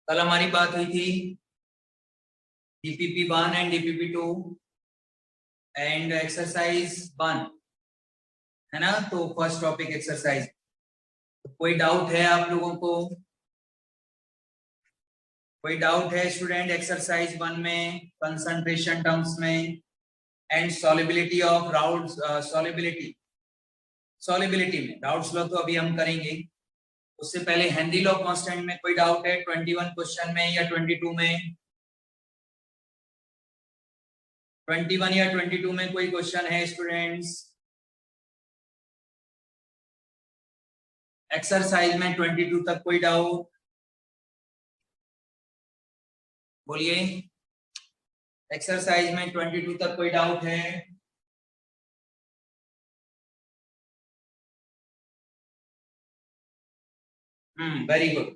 कल हमारी बात हुई थी DPP1 and DPP2 and exercise 1 है ना। तो फर्स्ट टॉपिक एक्सरसाइज, तो कोई डाउट है आप लोगों को? कोई डाउट है स्टूडेंट एक्सरसाइज 1 में कंसंट्रेशन टर्म्स में and solubility of round solubility में? राउल्ट्स लॉ तो अभी हम करेंगे, उससे पहले हेनरी लॉ कांस्टेंट में कोई डाउट है 21 क्वेश्चन में या 22 में? 21 या 22 में कोई क्वेश्चन है स्टूडेंट्स? एक्सरसाइज में 22 तक कोई डाउट? बोलिए, एक्सरसाइज में 22 तक कोई डाउट है? Very good.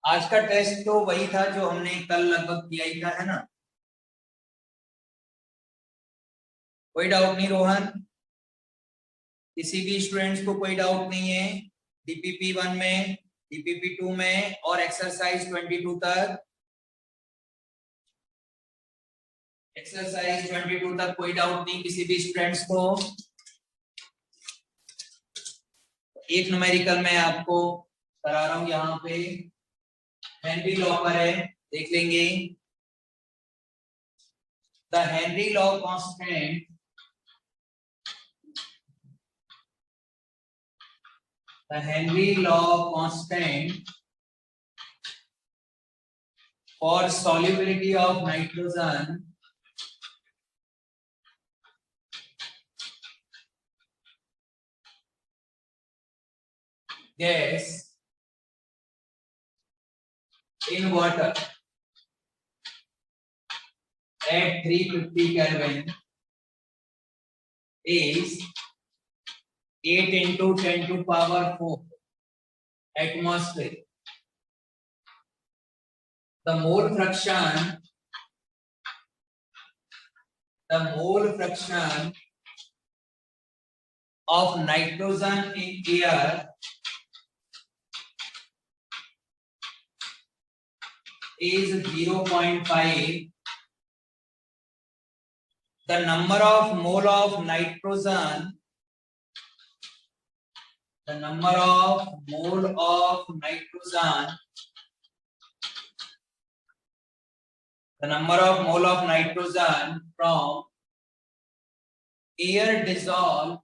आज का टेस्ट तो वही था जो हमने कल लगभग किया ही था, है ना। कोई डाउट नहीं रोहन? किसी भी स्टूडेंट्स को कोई डाउट नहीं है DPP1 में, DPP2 में और एक्सरसाइज 22 तक? एक्सरसाइज 22 तक कोई डाउट नहीं किसी भी स्टूडेंट्स को? एक न्यूमेरिकल में आपको करा रहा हूं यहाँ पे, हेनरी लॉ पर है, देख लेंगे। The Henry law constant, the Henry law constant for solubility of nitrogen gas in water at 350 Kelvin is 8 into 10 to power 4 atmosphere. The mole fraction of nitrogen in air is 0.5. The number of mole of nitrogen from air dissolved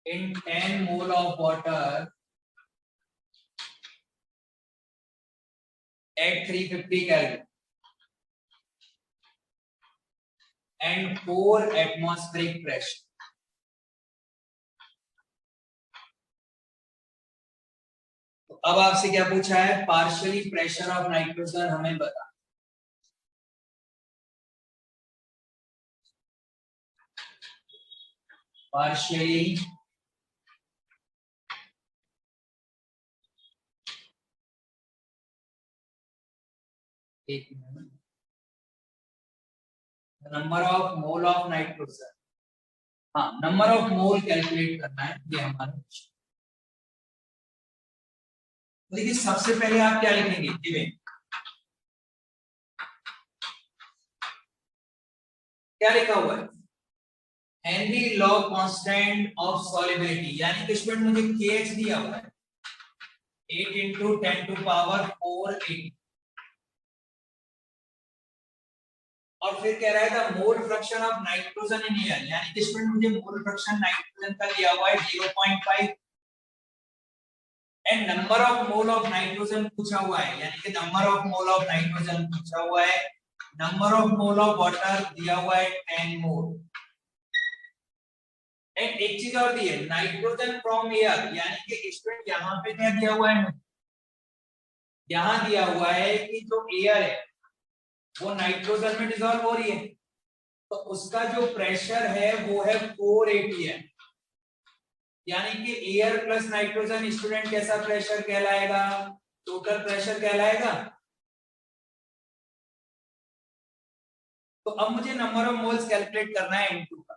in 10 mole of water at 350 Kelvin and 4 atmospheric pressure. तो अब आपसे क्या पूछा है? Partially pressure of nitrogen हमें बता। Partially number of mole of nitrogen, हाँ number of mole calculate करना है ये हमारा। तो देखिए सबसे पहले आप क्या लिखेंगे? क्या लिखा हुआ है? Henry law constant of solubility, यानी कि स्टूडेंट मुझे KH दिया हुआ है 8 into 10 to power 4 8, और फिर कह रहा है the mole fraction of nitrogen in air, यानी कि स्टूडेंट मुझे मोल फ्रैक्शन नाइट्रोजन का दिया हुआ है 0.5 and number of mole of nitrogen पूछा हुआ है, यानी कि number of mole of nitrogen पूछा हुआ है। Number of mole of water दिया हुआ है 10 मोल। एंड एक चीज और दी है, नाइट्रोजन फ्रॉम एयर, यानी कि स्टूडेंट यहाँ पे क्या दिया हुआ है? यहाँ दिया हुआ है कि जो एयर है वो नाइट्रोजन में डिसॉल्व हो रही है, तो उसका जो प्रेशर है वो है 4 atm, यानी कि एयर प्लस नाइट्रोजन स्टूडेंट कैसा प्रेशर कहलाएगा? टोटल प्रेशर कहलाएगा। तो अब मुझे नंबर ऑफ मोल्स कैलकुलेट करना है इनटू का,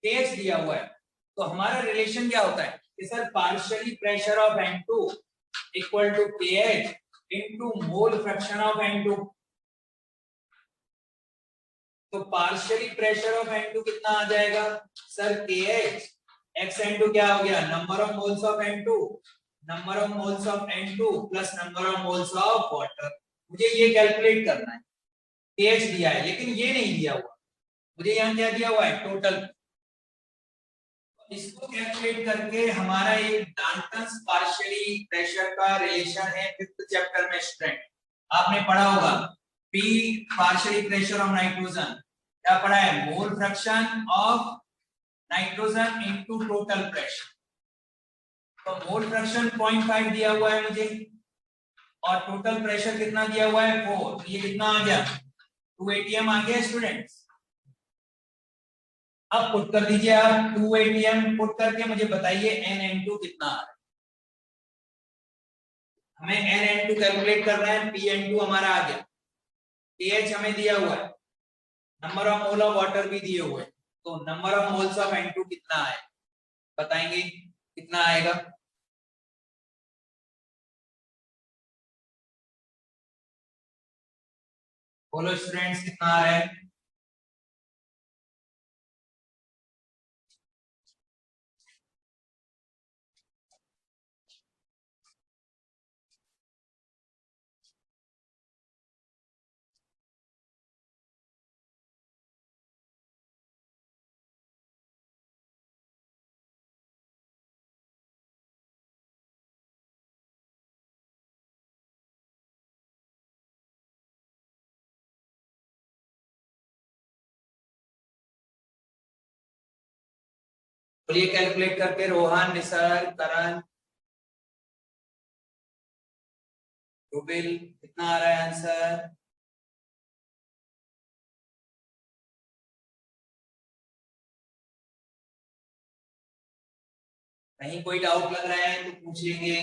KH दिया हुआ है, तो हमारा रिलेशन क्या होता है? कि sir partially pressure of N2 equal to KH into mole fraction of N2। तो पार्शियली प्रेशर ऑफ N2 कितना आ जाएगा सर KH x N2 क्या हो गया number of moles of N2 number of moles of N2 plus number of moles of water. मुझे ये calculate करना है। KH दिया है लेकिन ये नहीं दिया हुआ, मुझे यहाँ क्या दिया हुआ है टोटल। इसको कैलकुलेट करके हमारा एक डाल्टन्स पार्शियली प्रेशर का रिलेशन है 5th चैप्टर में स्टूडेंट आपने पढ़ा होगा। P partially pressure of nitrogen क्या पढ़ा है mole fraction of nitrogen into total pressure. तो मोल फ्रैक्शन 0.5 दिया हुआ है मुझे और टोटल प्रेशर कितना दिया हुआ है 4। ये कितना आ गया 2 atm आ गया स्टूडेंट्स। अब पुट कर दीजिए आप 2 atm पुट करके मुझे बताइए NN2 कितना आ रहा है। हमें NN2 कैलकुलेट करना है। PN2 हमारा आ गया, KH हमें दिया हुआ है, number of mole of water भी दिए हुए हैं। तो number of moles of N2 कितना है बताएंगे कितना आएगा। बोलो स्टूडेंट्स कितना आ रहा है। बोलिए कैलकुलेट करके रोहन निसर करण रुबिल कितना आ रहा है आंसर। कहीं कोई डाउट लग रहा है तो पूछ लेंगे।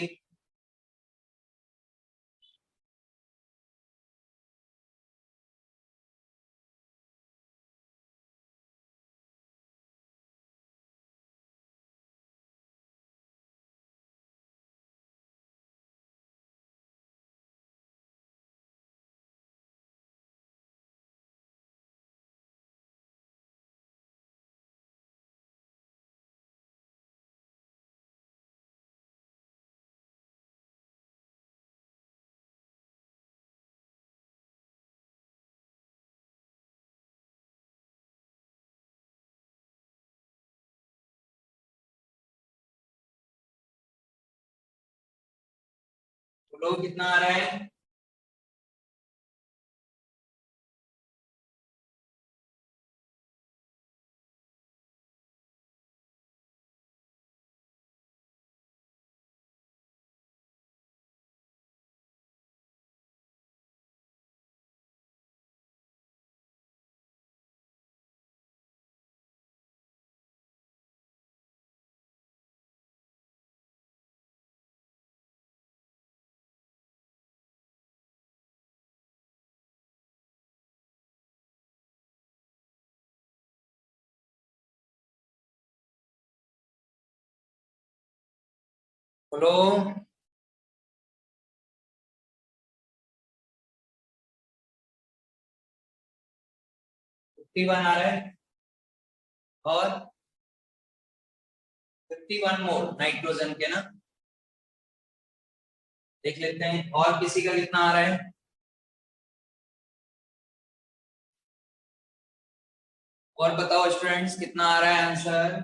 बोलो कितना आ रहा है। बोलो 51 आ रहा है और 51 मोल नाइट्रोजन के ना देख लेते हैं। और किसी का कितना आ रहा है। और बताओ स्टूडेंट्स कितना आ रहा है आंसर।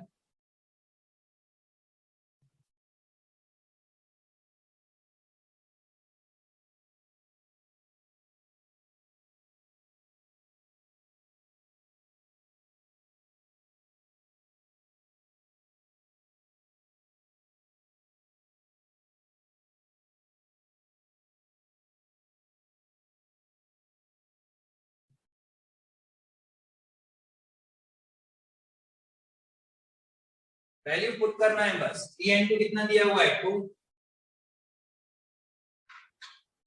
वैल्यू पुट करना है बस। Pn2 कितना दिया हुआ है 2,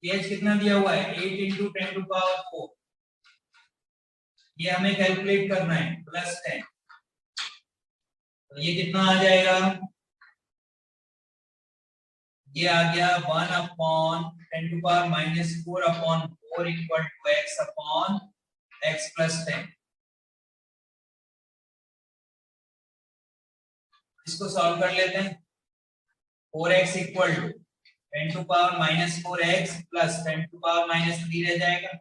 KH कितना दिया हुआ है 8 इंटू 10⁴। ये हमें कैलकुलेट करना है +10। तो ये कितना आ जाएगा ये आ गया 1/10⁻⁴/4 इक्वल टू x/x+10। इसको सॉल्व कर लेते हैं। 4x equal to 10⁻⁴x plus 10⁻³ रह जाएगा।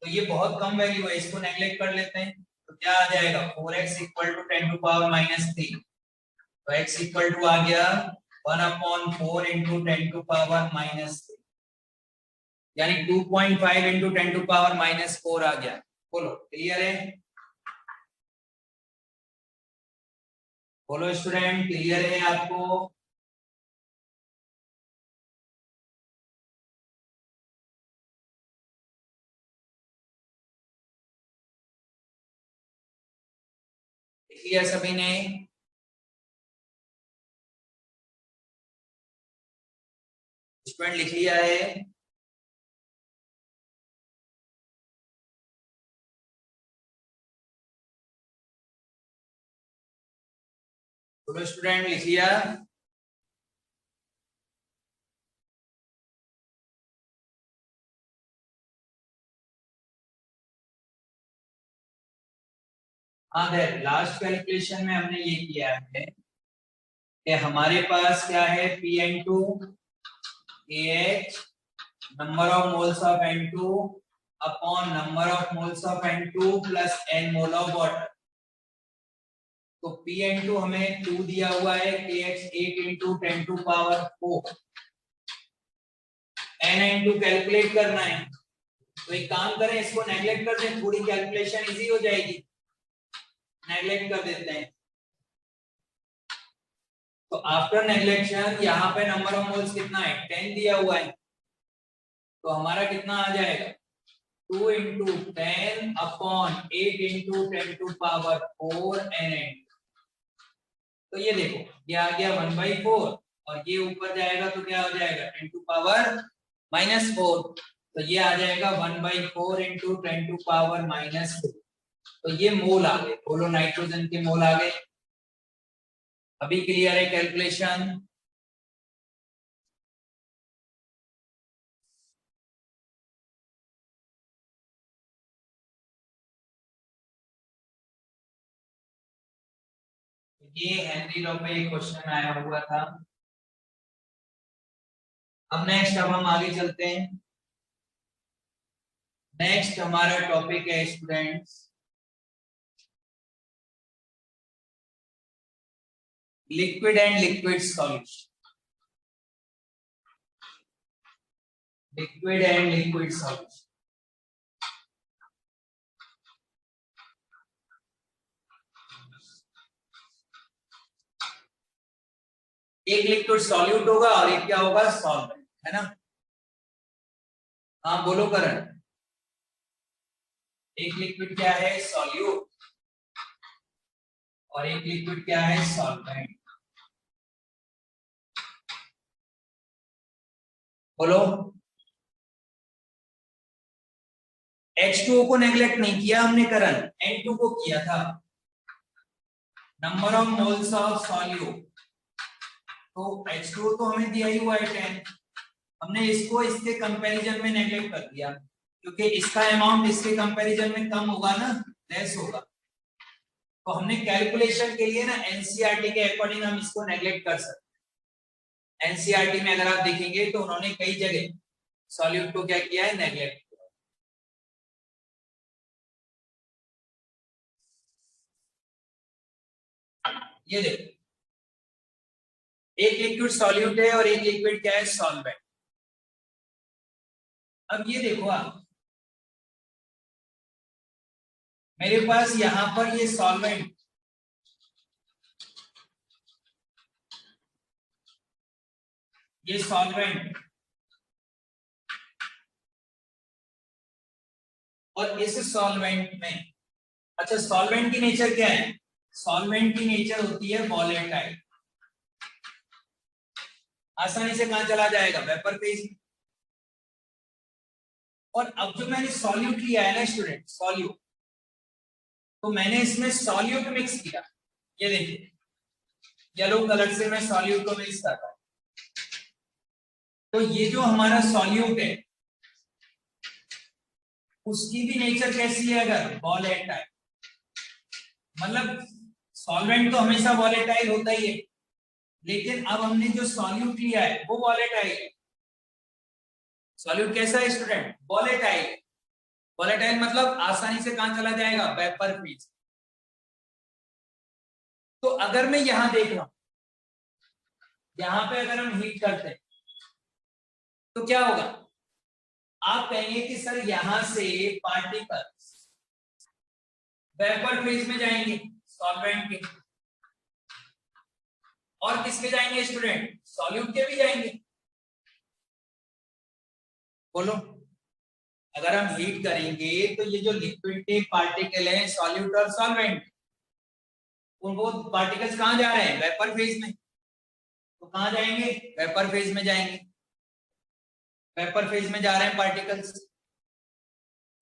तो ये बहुत कम वैल्यू है, इसको नेगलेक्ट कर लेते हैं। तो क्या आ जाएगा 4x इक्वल टू 10⁻³ तो x इक्वल टू आ गया 1/4 इंटू 10⁻³ यानी 2.5 इंटू 10⁻⁴ आ गया। बोलो क्लियर है? बोलो स्टूडेंट क्लियर है आपको? लिया सभी ने? स्टूडेंट लिख लिया है? बोलो स्टूडेंट लिख लिया? हाँ देर लास्ट कैलकुलेशन में हमने ये किया है कि हमारे पास क्या है Pn2 AH number of moles of N2 upon number of moles of N2 plus n mole of water. तो Pn2 हमें 2 दिया हुआ है, KH 8 इंटू 10⁴ NN2 कैलकुलेट करना है। तो एक काम करें, इसको नेगलेक्ट कर दें, पूरी कैलकुलेशन इजी हो जाएगी। नेगलेक्ट कर देते हैं। तो आफ्टर नेगलेक्शन यहाँ पे नंबर ऑफ मोल्स कितना है 10 दिया हुआ है, तो हमारा कितना आ जाएगा 2 इंटू 10 अपॉन 8 इंटू 10⁴ NN। तो ये देखो ये आ गया 1/4 और ये ऊपर जाएगा तो क्या हो जाएगा 10⁻⁴। तो ये आ जाएगा 1/4 इंटू 10⁻⁻²। तो ये मोल आ गए, बोलो नाइट्रोजन के मोल आ गए। अभी क्लियर है कैलकुलेशन? ये हेनरी लॉ पे एक क्वेश्चन आया हुआ था। अब नेक्स्ट अब हम आगे चलते हैं। नेक्स्ट हमारा टॉपिक है students liquid and liquid solution. Liquid and liquid solution. एक लिक्विड सॉल्यूट होगा और एक क्या होगा सॉल्वेंट, है ना? हाँ बोलो करण। एक लिक्विड क्या है सॉल्यूट और एक लिक्विड क्या है सॉल्वेंट। बोलो। H2O को नेग्लेक्ट नहीं किया हमने करण, N2 को किया था। Number of moles of solute, तो H2O तो हमें दिया ही हुआ है 10, हमने इसको इसके कंपैरिजन में नेग्लेक्ट कर दिया क्योंकि इसका अमाउंट इसके कंपैरिजन में कम होगा ना, लेस होगा। तो हमने कैलकुलेशन के लिए ना एनसीईआरटी के अकॉर्डिंग हम इसको नेग्लेक्ट कर सकते हैं। एनसीईआरटी में अगर आप देखेंगे तो उन्होंने कई जगह सॉल्यूट को क्या किया है नेग्लेक्ट किया। ये देखो एक लिक्विड सॉल्यूट है और एक लिक्विड क्या है सॉल्वेंट। अब ये देखो आप, मेरे पास यहां पर ये सॉल्वेंट, ये सॉल्वेंट और इस सॉल्वेंट में, अच्छा सॉल्वेंट की नेचर क्या है? सॉल्वेंट की नेचर होती है वॉलेटाइल, आसानी से कहां चला जाएगा वेपर फेज। और अब जो मैंने सॉल्यूट लिया है ना स्टूडेंट सॉल्यूट, तो मैंने इसमें सॉल्यूट मिक्स किया। ये देखिए येलो कलर से मैं सॉल्यूट को मिक्स करता हूं। तो ये जो हमारा सॉल्यूट है उसकी भी नेचर कैसी है, अगर वॉलेटाइल, मतलब सॉल्वेंट तो हमेशा वॉलेटाइल होता ही है, लेकिन अब हमने जो सॉल्यूट लिया है वो वॉलेटाइल है। सॉल्यूट कैसा है स्टूडेंट, वॉलेटाइल। वॉलेटाइल मतलब आसानी से कहां चला जाएगा, वेपर फेज। तो अगर मैं यहां देख रहा हूं, यहां पे अगर हम हीट करते हैं तो क्या होगा, आप कहेंगे कि सर यहां से पार्टिकल्स वेपर फेज में जाएंगे सॉल्वेंट के, और किसके जाएंगे स्टूडेंट, सॉल्यूट के भी जाएंगे। बोलो, अगर हम हीट करेंगे तो ये जो लिक्विड के पार्टिकल हैं सॉल्यूट और सॉल्वेंट, वो पार्टिकल्स कहां जा रहे हैं, वेपर फेज में। तो कहां जाएंगे, वेपर फेज में जाएंगे। वेपर फेज में जा रहे हैं पार्टिकल्स,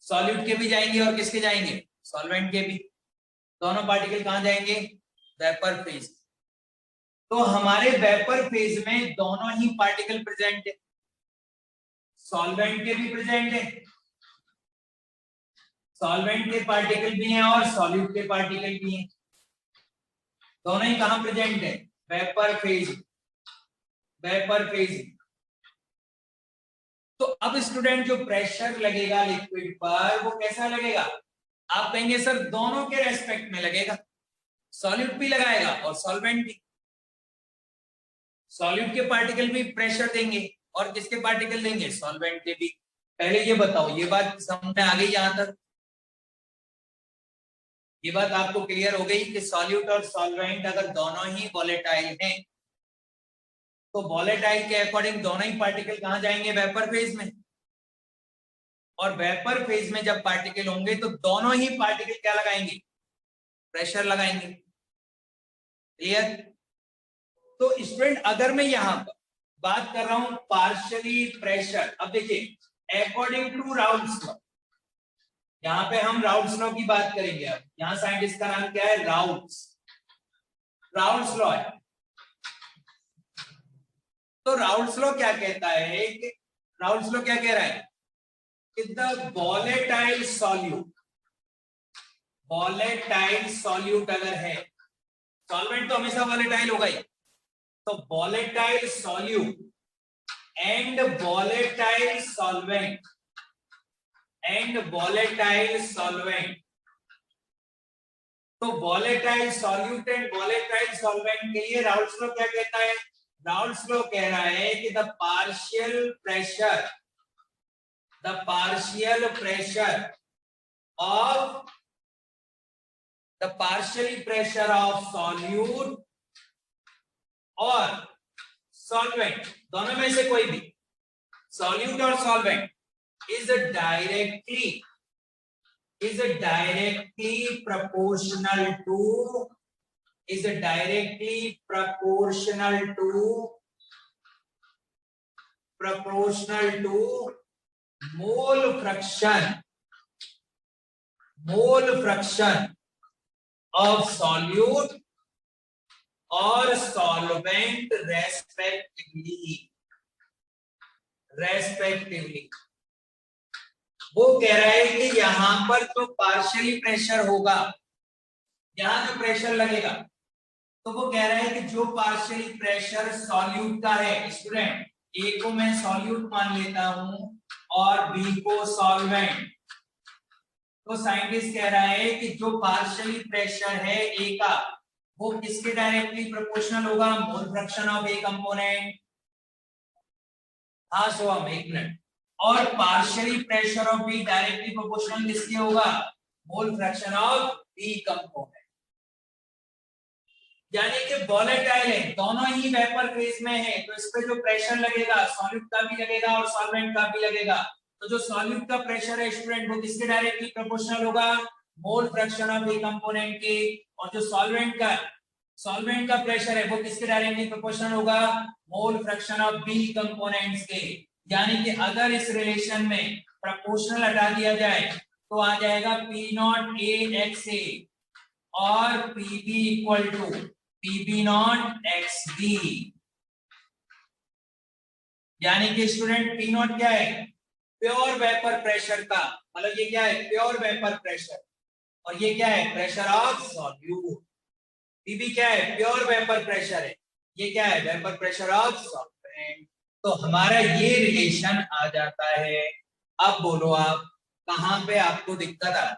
सॉल्यूट के भी जाएंगे और किसके जाएंगे, सॉल्वेंट के भी। दोनों पार्टिकल कहां जाएंगे, वेपर फेज। तो हमारे वेपर फेज में दोनों ही पार्टिकल प्रेजेंट है, सॉल्वेंट के भी प्रेजेंट है, सॉल्वेंट के पार्टिकल भी हैं और सॉल्यूट के पार्टिकल भी हैं। दोनों ही कहां प्रेजेंट है, वेपर फेज, वेपर फेज। तो अब स्टूडेंट जो प्रेशर लगेगा लिक्विड पर वो कैसा लगेगा, आप कहेंगे सर दोनों के रेस्पेक्ट में लगेगा, सॉल्यूट भी लगाएगा और सॉल्वेंट भी। सॉल्यूट के पार्टिकल भी प्रेशर देंगे और किसके पार्टिकल देंगे, सॉल्वेंट के भी। पहले ये बताओ, ये बात समझ में आ गई यहां तक, ये बात आपको क्लियर हो गई कि सॉल्यूट और सॉल्वेंट अगर दोनों ही वॉलेटाइल हैं तो वॉलेटाइल के अकॉर्डिंग दोनों ही पार्टिकल कहां जाएंगे, वेपर फेज में। और वेपर फेज में जब पार्टिकल होंगे तो दोनों ही पार्टिकल क्या लगाएंगे, प्रेशर लगाएंगे। क्लियर। तो स्टूडेंट अगर मैं यहां पर बात कर रहा हूं पार्शियली प्रेशर, अब देखिए अकॉर्डिंग टू राउल्स लॉ, यहां पे हम राउल्स लॉ की बात करेंगे। अब यहां साइंटिस्ट का नाम क्या है, राउल्स, राउल्स लॉ है। तो राउल्स लॉ क्या कहता है कि, राउल्स लॉ क्या कह रहा है कि the volatile solute, volatile solute अगर है, सॉल्वेंट तो हमेशा वॉलेटाइल होगा ही, तो volatile solute and volatile solvent, and volatile solvent, तो volatile solute and volatile solvent के लिए राउल्स लॉ क्या कहता है, राउल्स लॉ कह रहा है कि the partial pressure, the partial pressure of, the partial pressure of solute और सॉल्वेंट, दोनों में से कोई भी, सॉल्यूट और solvent, is directly proportional to, is directly proportional to mole fraction of solute और solvent respectively। वो कह रहा है कि यहां पर जो पार्शियली प्रेशर होगा, यहां जो प्रेशर लगेगा, तो वो कह रहा है कि जो पार्शियली प्रेशर सॉल्यूट का है, स्टूडेंट ए को मैं सॉल्यूट मान लेता हूं और बी को सॉल्वेंट, तो साइंटिस्ट कह रहा है कि जो पार्शियली प्रेशर है ए का वो किसके डायरेक्टली प्रोपोर्शनल होगा, mole fraction of A component. हाँ सोहम एक मिनट, और partially pressure of B directly proportional किसके होगा, mole fraction of B component. यानी कि वॉलेटाइल है, दोनों ही वेपर फेज में है, तो इस पे जो प्रेशर लगेगा सॉल्यूट का भी लगेगा और सॉल्वेंट का भी लगेगा। तो जो सॉल्यूट का प्रेशर है स्टूडेंट वो किसके डायरेक्टली प्रोपोर्शनल होगा, mole fraction of A component के, और जो सॉल्वेंट का प्रेशर है वो किसके डायरेक्टली प्रोपोर्शनल होगा, mole fraction of B components के। यानी कि अगर इस रिलेशन में प्रोपोर्शनल हटा दिया जाए तो आ जाएगा P0 A x A और PB equal to PB naught XB, यानी कि स्टूडेंट P नॉट क्या है, प्योर वेपर प्रेशर का, मतलब ये क्या है, प्योर वेपर प्रेशर, और ये क्या है, प्रेशर ऑफ सॉल्यूट। PB क्या है, प्योर वेपर प्रेशर है, ये क्या है, वेपर प्रेशर ऑफ सॉल्वेंट। तो हमारा ये रिलेशन आ जाता है। अब बोलो आप कहां पे आपको दिक्कत आ,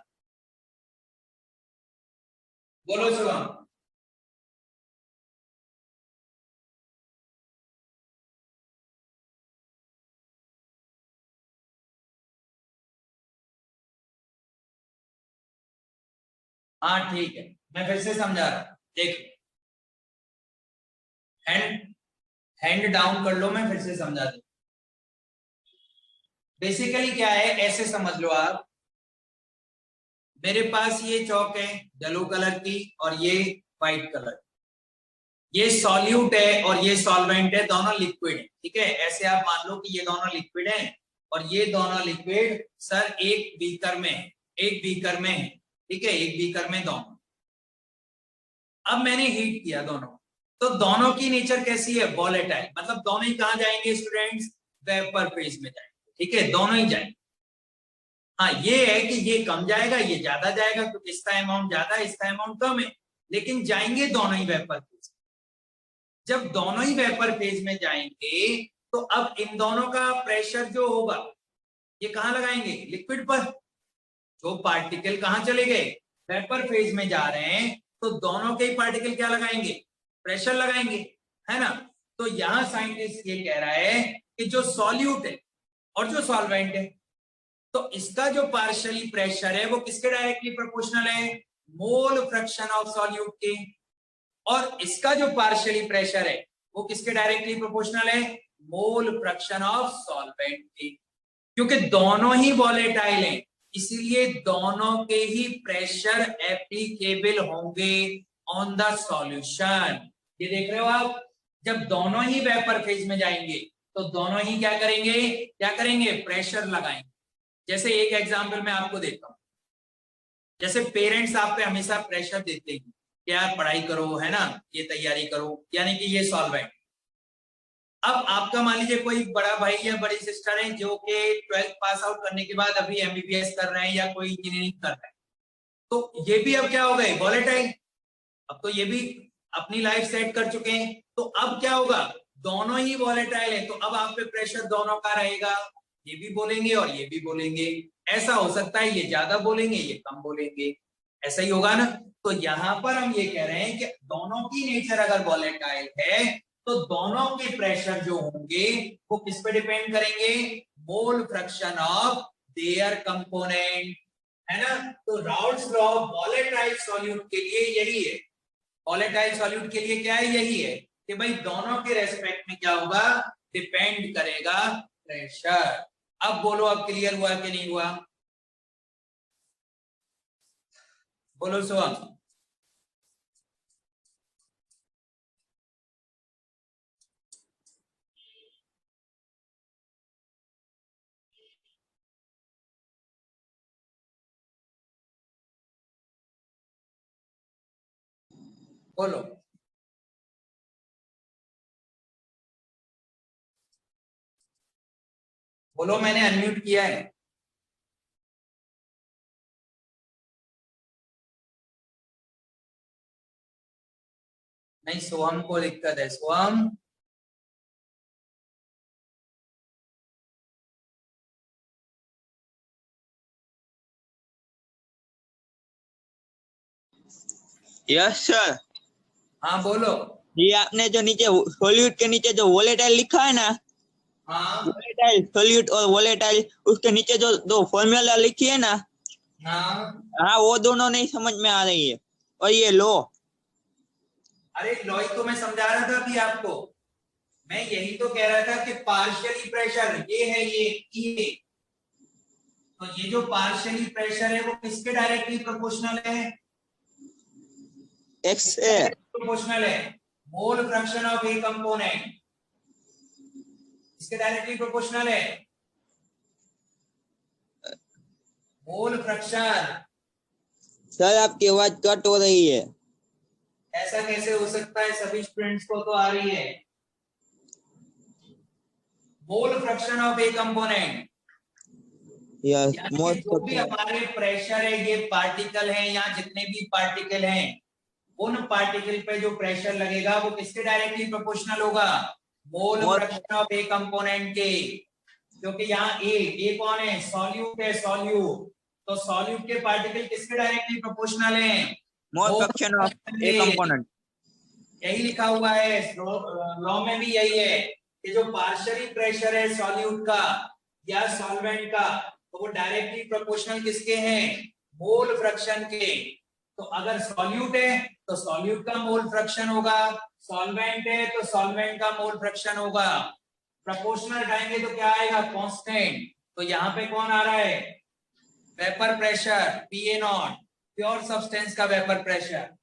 बोलो शुभम। हाँ ठीक है, मैं फिर से समझा रहा हूं, देखो हैंड हैंड डाउन कर लो, मैं फिर से समझा दूं। बेसिकली क्या है, ऐसे समझ लो आप, मेरे पास ये चौक है येलो कलर की और ये व्हाइट कलर, ये सॉल्यूट है और ये सॉल्वेंट है, दोनों लिक्विड है, ठीक है। ऐसे आप मान लो कि ये दोनों लिक्विड हैं और ये दोनों लिक्विड सर एक बीकर में है, एक बीकर में है, ठीक है, एक बीकर में दोनों। अब मैंने हीट किया दोनों, तो दोनों की नेचर कैसी है, वॉलेटाइल, मतलब दोनों ही कहां जाएंगे स्टूडेंट्स, वेपर फेज में जाएंगे, ठीक है, दोनों ही जाएंगे। हाँ ये है कि ये कम जाएगा, ये ज्यादा जाएगा, तो इसका अमाउंट ज्यादा, इसका अमाउंट कम है, लेकिन जाएंगे दोनों ही वेपर फेज। जब दोनों ही वेपर फेज में जाएंगे तो अब इन दोनों का प्रेशर जो होगा ये कहां लगाएंगे, लिक्विड पर। जो पार्टिकल कहां चले गए, वेपर फेज में जा रहे हैं, तो दोनों के ही पार्टिकल क्या लगाएंगे, प्रेशर लगाएंगे, है ना। तो यहां साइंटिस्ट ये कह रहा है कि जो सॉल्यूट है और जो सॉल्वेंट है, तो इसका जो पार्शियली प्रेशर है वो किसके डायरेक्टली प्रोपोर्शनल है, मोल फ्रैक्शन ऑफ सॉल्यूट के, और इसका जो पार्शियली प्रेशर है वो किसके डायरेक्टली प्रोपोर्शनल है, मोल फ्रैक्शन ऑफ सॉल्वेंट के। क्योंकि दोनों ही वॉलेटाइल हैं, इसीलिए दोनों के ही प्रेशर एप्लीकेबल होंगे ऑन द सॉल्यूशन। ये देख रहे हो आप, जब दोनों ही वेपर फेज में जाएंगे तो दोनों ही क्या करेंगे, क्या करेंगे, प्रेशर लगाएंगे। जैसे एक एग्जांपल मैं आपको देता हूं, जैसे पेरेंट्स आप पे हमेशा प्रेशर देते हैं कि यार पढ़ाई करो, है ना, ये तैयारी करो, यानी कि ये सॉल्वेंट। अब आपका मान लीजिए कोई बड़ा भाई या बड़ी सिस्टर है जो कि 12th पास आउट करने के बाद अभी MBBS कर रहे हैं या कोई इंजीनियरिंग कर रहे हैं, तो ये भी अब क्या हो गए, वॉलेटाइल। अब तो ये भी अपनी लाइफ सेट कर चुके हैं, तो अब क्या होगा, दोनों ही वॉलेटाइल है, तो अब आप पे प्रेशर दोनों का रहेगा, ये भी बोलेंगे और ये भी बोलेंगे। ऐसा हो सकता है ये ज्यादा बोलेंगे, ये कम बोलेंगे, ऐसा ही होगा ना। तो यहां पर हम ये कह रहे हैं कि दोनों की नेचर अगर वॉलेटाइल है तो दोनों के प्रेशर जो होंगे वो किस पे डिपेंड करेंगे, मोल फ्रैक्शन ऑफ देयर कंपोनेंट, है ना। तो राउल्ट्स लॉ वॉलेटाइल सॉल्यूट के लिए यही है, वॉलेटाइल सॉल्यूट के लिए क्या है, यही है कि भाई दोनों के रेस्पेक्ट में क्या होगा, डिपेंड करेगा प्रेशर। अब बोलो अब क्लियर हुआ कि नहीं हुआ, बोलो सोहम। बोलो, बोलो, मैंने अनम्यूट किया है। नहीं, सोहम को दिक्कत है, सोहम। Yes sir. हाँ बोलो। ये आपने जो नीचे सॉल्यूट के नीचे जो वोलेटाइल लिखा है ना, हाँ वोलेटाइल सॉल्यूट और वोलेटाइल, उसके नीचे जो दो फॉर्मूला लिखी है ना, हाँ वो दोनों नहीं समझ में आ रही है। और ये लो, अरे लॉ तो मैं समझा रहा था अभी आपको, मैं यही तो कह रहा था कि पार्शियली प्रेशर ये है, ये तो ये जो पार्शियली प्रेशर है वो किसके डायरेक्टली प्रोपोर्शनल है, एक्स है, प्रोपोर्शनल है, mole fraction of A component इसके डायरेक्टली प्रोपोर्शनल है, मोल फ्रैक्शन। सर आपकी आवाज कट हो रही है। ऐसा कैसे हो सकता है? सभी स्टूडेंट्स को तो आ रही है। Mole fraction of A component, यानी जो भी हमारे प्रेशर है, ये पार्टिकल है या जितने भी पार्टिकल हैं, उन पार्टिकल पे जो प्रेशर लगेगा वो किसके डायरेक्टली प्रोपोर्शनल होगा? Mole fraction of A component के। क्योंकि यहाँ ए कौन है? सॉल्यूट है, सॉल्यूट। तो सॉल्यूट के पार्टिकल किसके डायरेक्टली प्रोपोर्शनल हैं? मोल फ्रैक्शन ऑफ ए कंपोनेंट। यही लिखा हुआ है लॉ में भी, यही है कि जो पार्शियली प्रेशर है सॉल्यूट का या सॉल्वेंट का, तो वो डायरेक्टली प्रोपोर्शनल किसके हैं? मोल फ्रैक्शन के। तो अगर सॉल्यूट है तो सॉल्यूट का मोल फ्रैक्शन होगा, सॉल्वेंट है तो सॉल्वेंट का मोल फ्रैक्शन होगा। प्रोपोर्शनल हटाएंगे तो क्या आएगा? कांस्टेंट। तो यहाँ पे कौन आ रहा है? Vapour pressure PA not, pure substance का वेपर प्रेशर।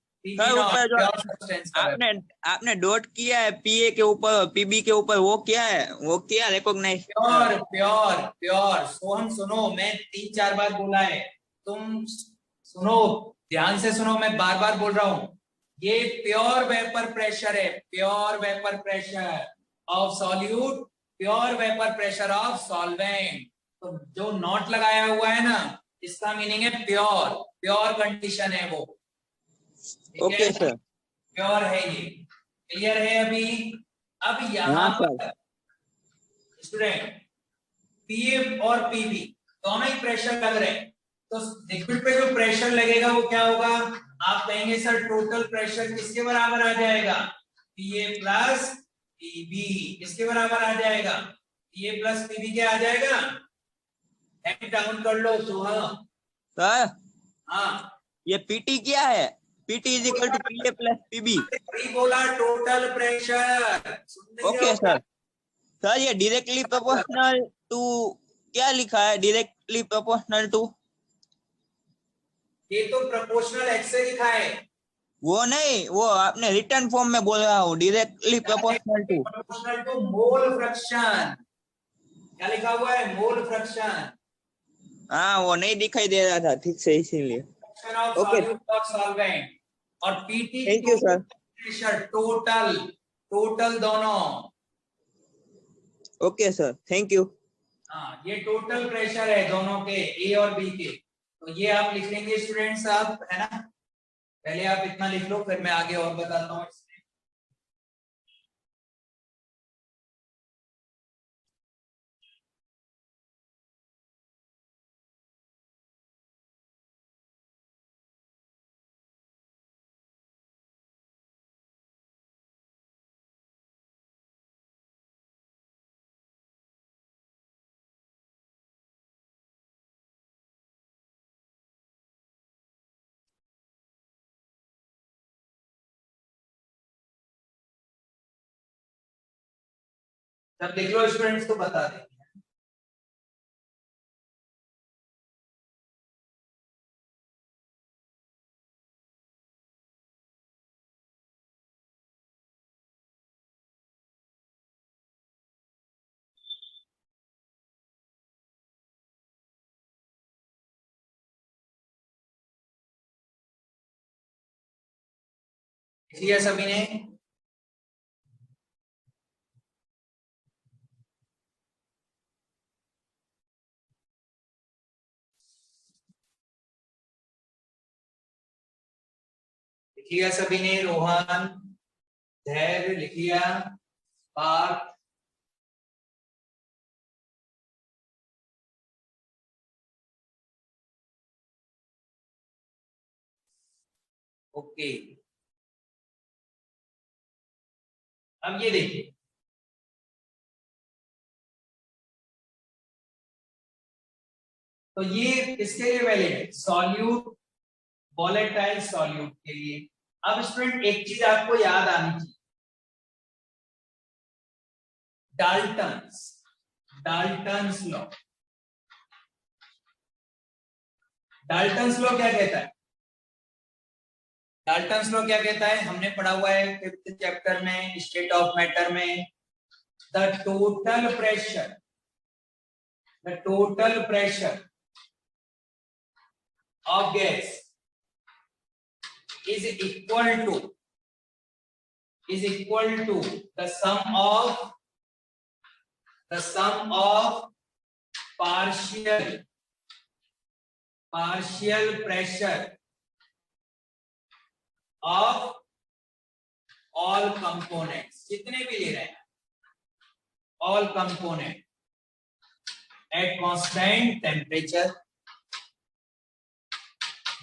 आपने डॉट किया है पीए के ऊपर, पीबी के ऊपर, वो क्या है? वो क्या recognize? Pure pure pure. Sohan सुनो, मैं 3-4 बार बोला है, तुम सुनो, ध्यान से सुनो, मैं बार बार बोल रहा हूं। ये प्योर वेपर प्रेशर है, pure vapour pressure of solute, pure vapour pressure of solvent. तो जो नॉट लगाया हुआ है ना, इसका मीनिंग है प्योर, प्योर कंडीशन है वो। ओके सर, प्योर है ये। क्लियर है अभी? अब यहाँ पर स्टूडेंट पीए और पीबी दोनों ही प्रेशर लग रहे हैं, तो लिक्विड पे जो प्रेशर लगेगा वो क्या होगा? आप कहेंगे सर टोटल प्रेशर किसके बराबर आ जाएगा? पीए प्लस पीबी। किसके बराबर आ जाएगा? पीए प्लस पीबी क्या आ जाएगा? हेड डाउन कर लो सर। हाँ, ये पीटी क्या है? PT is equal to PA plus PB. बोला total pressure. Okay sir. Sir ये डायरेक्टली प्रोपोर्शनल टू क्या लिखा है? डायरेक्टली प्रोपोर्शनल टू, ये तो प्रोपोर्शनल एक्स से लिखा है। वो नहीं, वो आपने रिटर्न फॉर्म में बोल रहा हूँ, directly proportional to mole fraction. क्या लिखा हुआ है? Mole fraction. हाँ, वो नहीं दिखाई दे रहा था ठीक से, इसीलिए। ओके, सॉल्वेंट और PT. Thank you sir. Pressure total, total दोनों। Okay sir, thank you. हाँ, ये टोटल प्रेशर है दोनों के, ए और बी के। तो ये आप लिख लेंगे स्टूडेंट्स, आप है ना? पहले आप इतना लिख लो, फिर मैं आगे और बताता हूँ। जब देख लो स्टूडेंट्स तो बता देंगे। लिखिए सभी ने। लिखिए सभी ने। रोहन, धैर्य लिखिया, पार्थ, ओके। अब ये देखिए, तो ये किसके लिए वैलिड है? सॉल्यूट, वॉलेटाइल सॉल्यूट के लिए। अब स्टूडेंट एक चीज आपको याद आनी चाहिए, Dalton's, Dalton's law. Dalton's law क्या कहता है? डाल्टन्स लॉ क्या कहता है? हमने पढ़ा हुआ है 5th चैप्टर में, स्टेट ऑफ मैटर में। The total pressure, the total pressure of gas is equal to is equal to the sum of partial pressure of all components, जितने भी ले रहे हैं, all component at constant temperature.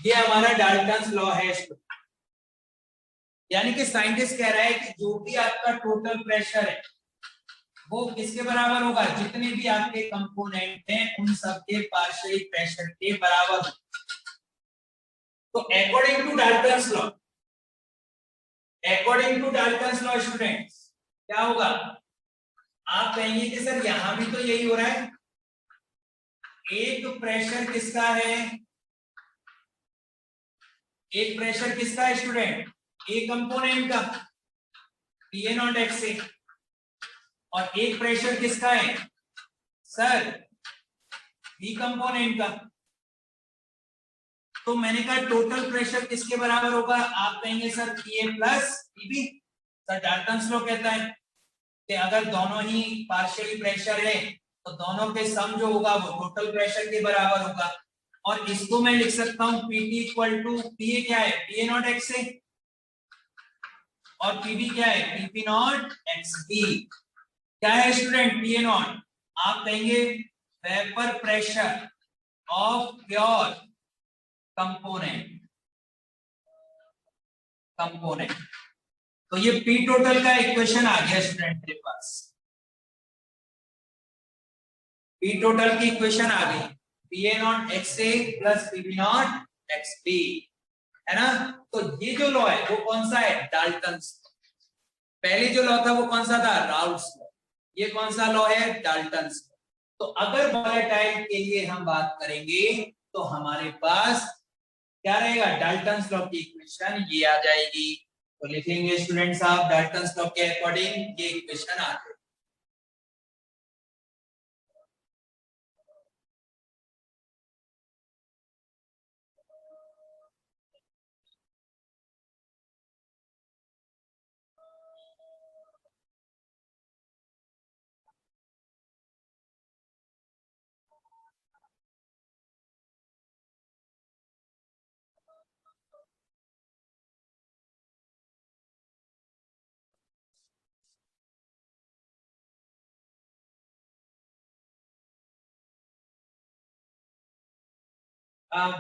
ये हमारा Dalton's law है। यानी कि साइंटिस्ट कह रहा है कि जो भी आपका टोटल प्रेशर है वो किसके बराबर होगा, जितने भी आपके कंपोनेंट हैं उन सबके पार्शियल प्रेशर के बराबर। तो according to Dalton's law students क्या होगा, आप कहेंगे कि सर यहां भी तो यही हो रहा है, एक प्रेशर किसका है स्टूडेंट, ए कंपोनेंट का पीए नॉट एक्स ए, और एक प्रेशर किसका है सर, बी कंपोनेंट का। तो मैंने कहा टोटल प्रेशर किसके बराबर होगा, आप कहेंगे sir PA plus PB. Sir Dalton's law कहता है कि अगर दोनों ही पार्शियली प्रेशर है तो दोनों के सम जो होगा वो टोटल प्रेशर के बराबर होगा। और इसको मैं लिख सकता हूं पीटी इक्वल टू पीए क्या है, पीए नॉट एक्स ए, और पीबी क्या है, पीपी नॉट एक्स बी। क्या है स्टूडेंट पीए नॉट, आप कहेंगे vapour pressure of pure component. तो ये पी टोटल का इक्वेशन आ गया स्टूडेंट के पास, पी टोटल की इक्वेशन आ गई, PA naught X A plus PB not X B, है ना। तो ये जो लॉ है वो कौन सा है, डाल्टन्स। पहले जो लॉ था वो कौन सा था, राउल्ट्स लॉ। ये कौन सा लॉ है, डाल्टन्स। तो अगर वोलेटाइल के लिए हम बात करेंगे तो हमारे पास क्या रहेगा, डाल्टन्स लॉ की इक्वेशन ये आ जाएगी। तो लिखेंगे स्टूडेंट्स आप डाल्टन्स लॉ के अकॉर्डिंग ये इक्वेशन आ जाएगी।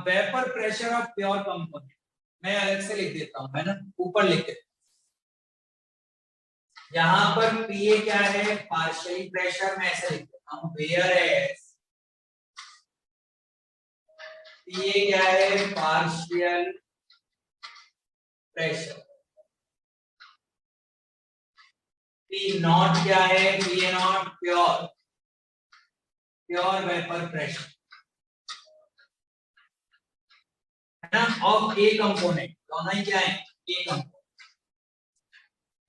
Vapour pressure of pure component मैं अलग से लिख देता हूं, है ना, ऊपर लिख देता हूं। यहां पर पीए क्या है, पार्शियली प्रेशर, मैं ऐसे लिख देता हूं, वेयर एज पीए क्या है, पार्शियल प्रेशर, पी नॉट क्या है, पीए नॉट प्योर वेपर प्रेशर, है ना, ऑफ ए कंपोनेंट, दोनों ही क्या है, ए कंपोनेंट।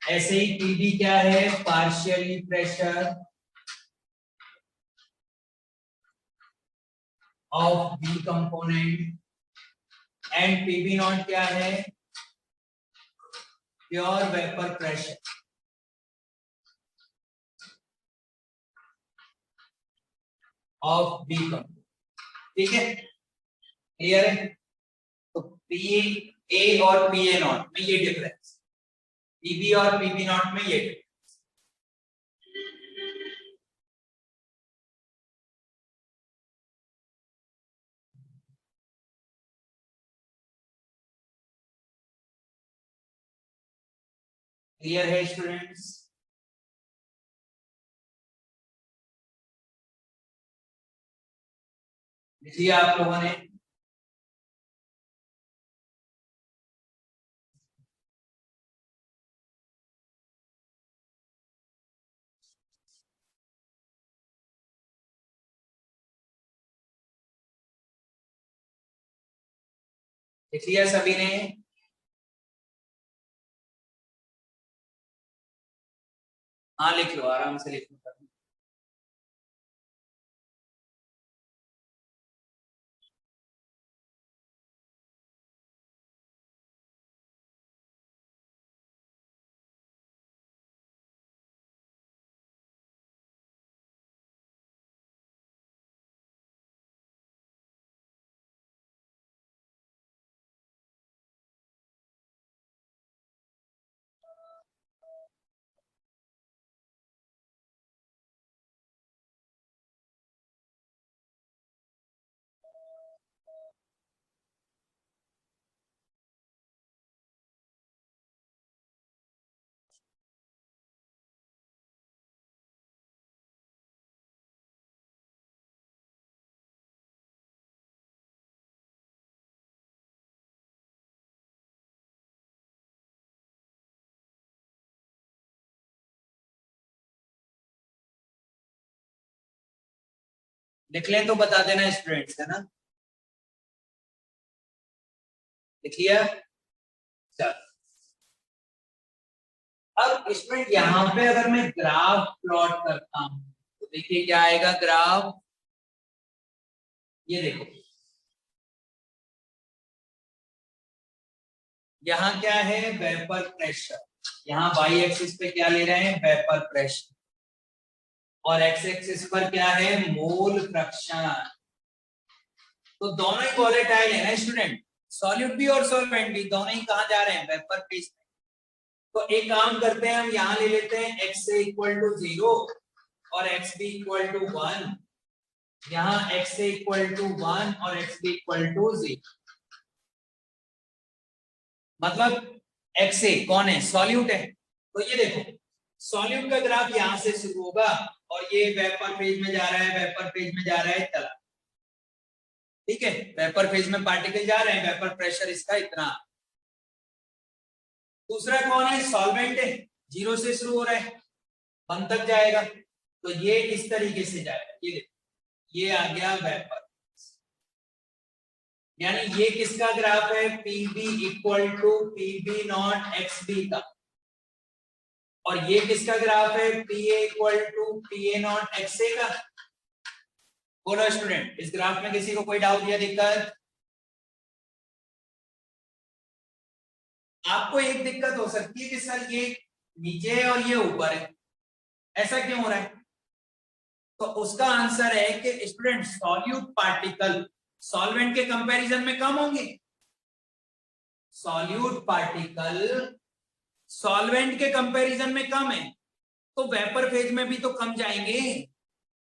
ऐसे ही पीबी क्या है, partially pressure of B component, and PB naught क्या है, pure vapour pressure of B component. ठीक है, क्लियर है। तो पी ए और पी ए नॉट में ये डिफरेंस, पीबी और पीबी नॉट में ये डिफरेंस। क्लियर है स्टूडेंट्स। लिखिए आप लोगों ने, लिख लिया सभी ने। हाँ लिख लो, आराम से लिख लो। लिख लें तो बता देना स्टूडेंट्स, है ना? लिख लिया? चलो, अब इसमें यहाँ पे अगर मैं ग्राफ प्लॉट करता हूं तो देखिए क्या आएगा ग्राफ। ये देखो, यहाँ क्या है, वेपर प्रेशर। यहाँ वाई एक्सिस पे क्या ले रहे हैं, वेपर प्रेशर, और एक्स एक्सिस पर क्या है, मोल फ्रैक्शन। तो दोनों ही वोलेटाइल है ना स्टूडेंट, सॉल्यूट भी और सॉल्वेंट भी, दोनों ही कहाँ जा रहे हैं, वेपर फेज में। तो एक काम करते हैं, हम यहाँ ले लेते हैं x से इक्वल टू 0 और x भी इक्वल टू 1। यहाँ x से इक्वल टू 1 और x भी इक्वल टू 0, मतलब x ए कौन है, सॉल्यूट है। तो ये देखो, सॉल्यूट का ग्राफ यहाँ से शुरू होगा और ये वेपर फेज में जा रहा है, वेपर फेज में जा रहा है, चला, ठीक है, वेपर फेज में पार्टिकल जा रहे हैं, वेपर प्रेशर इसका इतना। दूसरा कौन है, सॉल्वेंट है, 0 से शुरू हो रहा है, 1 तक जाएगा, तो ये इस तरीके से जाएगा। ये देखो, ये आ गया वेपर, यानी ये किसका ग्राफ है, PB equal to PB not X B का, और ये किसका ग्राफ है, PA equal to PA naught X A का। बोलो स्टूडेंट, इस ग्राफ में किसी को कोई डाउट या दिक्कत? आपको एक दिक्कत हो सकती है कि सर ये नीचे है और ये ऊपर है, ऐसा क्यों हो रहा है? तो उसका आंसर है कि स्टूडेंट सॉल्यूट पार्टिकल सॉल्वेंट के कंपैरिजन में कम होंगे। सॉल्यूट पार्टिकल सॉल्वेंट के कंपैरिजन में कम है, तो वेपर फेज में भी तो कम जाएंगे,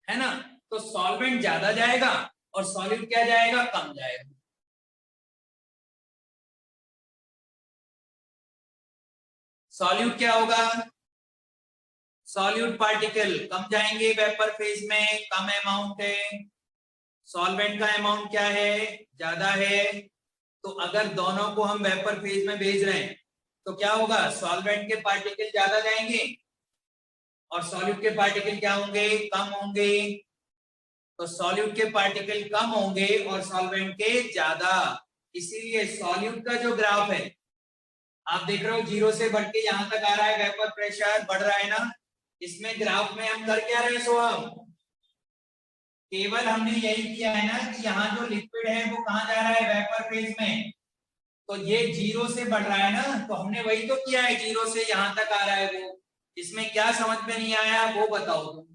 है ना? तो सॉल्वेंट ज्यादा जाएगा और सॉल्यूट क्या जाएगा, कम जाएगा। सॉल्यूट क्या होगा, सॉल्यूट पार्टिकल कम जाएंगे वेपर फेज में, कम अमाउंट है, सॉल्वेंट का अमाउंट क्या है, ज्यादा है। तो अगर दोनों को हम वेपर फेज में भेज रहे हैं तो क्या होगा, सॉल्वेंट के पार्टिकल ज्यादा जाएंगे और सॉल्यूट के पार्टिकल क्या होंगे, कम होंगे। तो सॉल्यूट के पार्टिकल कम होंगे और सॉल्वेंट के ज्यादा, इसीलिए सॉल्यूट का जो ग्राफ है आप देख रहे हो 0 से बढ़ के यहां तक आ रहा है, वेपर प्रेशर बढ़ रहा है ना। इसमें ग्राफ में हम कर क्या रहे हैं, सोहम, केवल हमने यही किया है ना कि यहाँ जो लिक्विड है वो कहाँ जा रहा है, वेपर फेज में। तो ये 0 से बढ़ रहा है ना, तो हमने वही तो किया है, 0 से यहाँ तक आ रहा है वो। इसमें क्या समझ में नहीं आया वो बताओ तुम।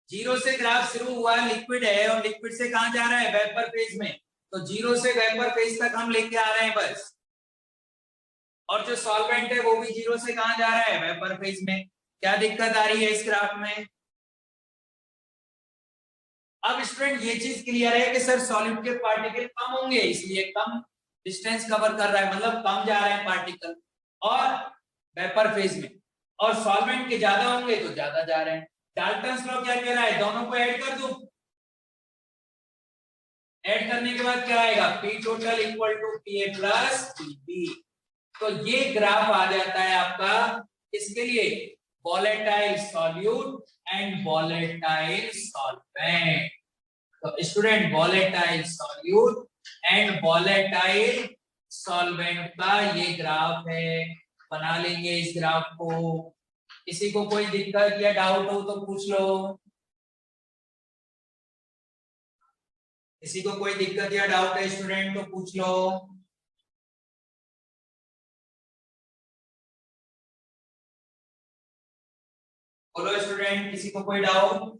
0 से ग्राफ शुरू हुआ, लिक्विड है और लिक्विड से कहाँ जा रहा है, वेपर फेज में। तो 0 से वेपर फेज तक हम लेके आ रहे हैं बस, और जो सॉल्वेंट है वो भी 0 से कहाँ जा रहा है, वेपर फेज में। क्या दिक्कत आ रही है इस ग्राफ में? अब स्टूडेंट ये चीज क्लियर है कि सर सॉल्यूट के पार्टिकल कम होंगे इसलिए कम डिस्टेंस कवर कर रहा है, मतलब कम जा रहे हैं पार्टिकल और वेपर फेज में, और सॉल्वेंट के ज्यादा होंगे तो ज्यादा जा रहे हैं। डाल्टन्स लॉ क्या कह रहा है, दोनों को ऐड कर दूं, ऐड करने के बाद क्या आएगा, P total equal to P A plus P. तो ये ग्राफ आ जाता है आपका इसके लिए, volatile solute and volatile solvent. तो student volatile solute and volatile solvent का ये ग्राफ है, बना लेंगे इस ग्राफ को। किसी को कोई दिक्कत या डाउट हो तो पूछ लो, किसी को कोई दिक्कत या डाउट है स्टूडेंट तो पूछ लो। बोलो स्टूडेंट, किसी को कोई डाउट?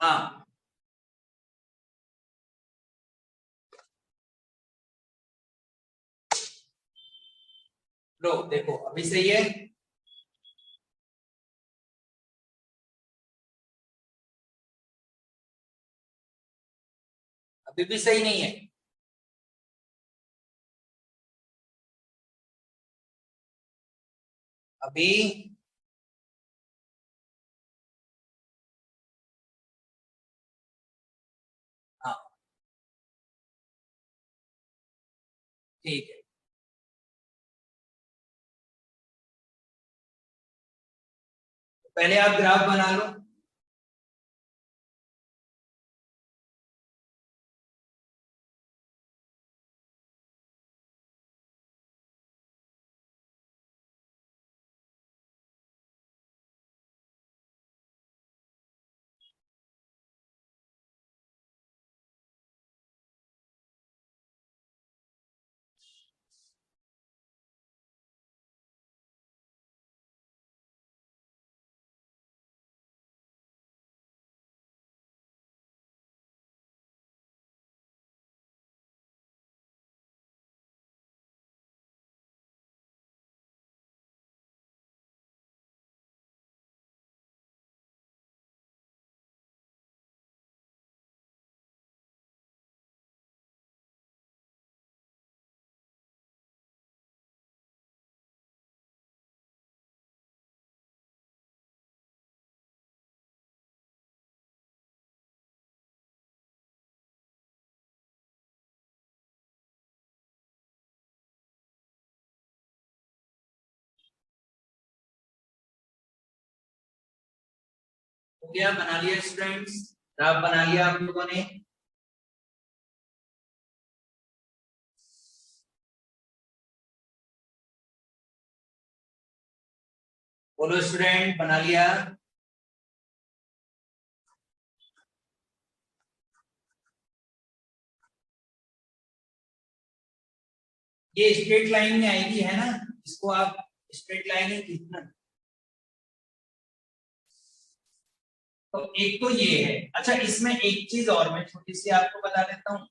हाँ, लो देखो अभी सही है। अभी भी सही नहीं है? अभी ठीक है, पहले आप ग्राफ बना लो। हो गया, बना लिया स्टूडेंट्स, ग्राफ बना लिया आप लोगों ने। बोलो स्टूडेंट, बना लिया? ये स्ट्रेट लाइन में आएगी है ना, इसको आप स्ट्रेट लाइन ही खींचना। तो एक तो ये है। अच्छा, इसमें एक चीज और मैं छोटी सी आपको बता देता हूँ,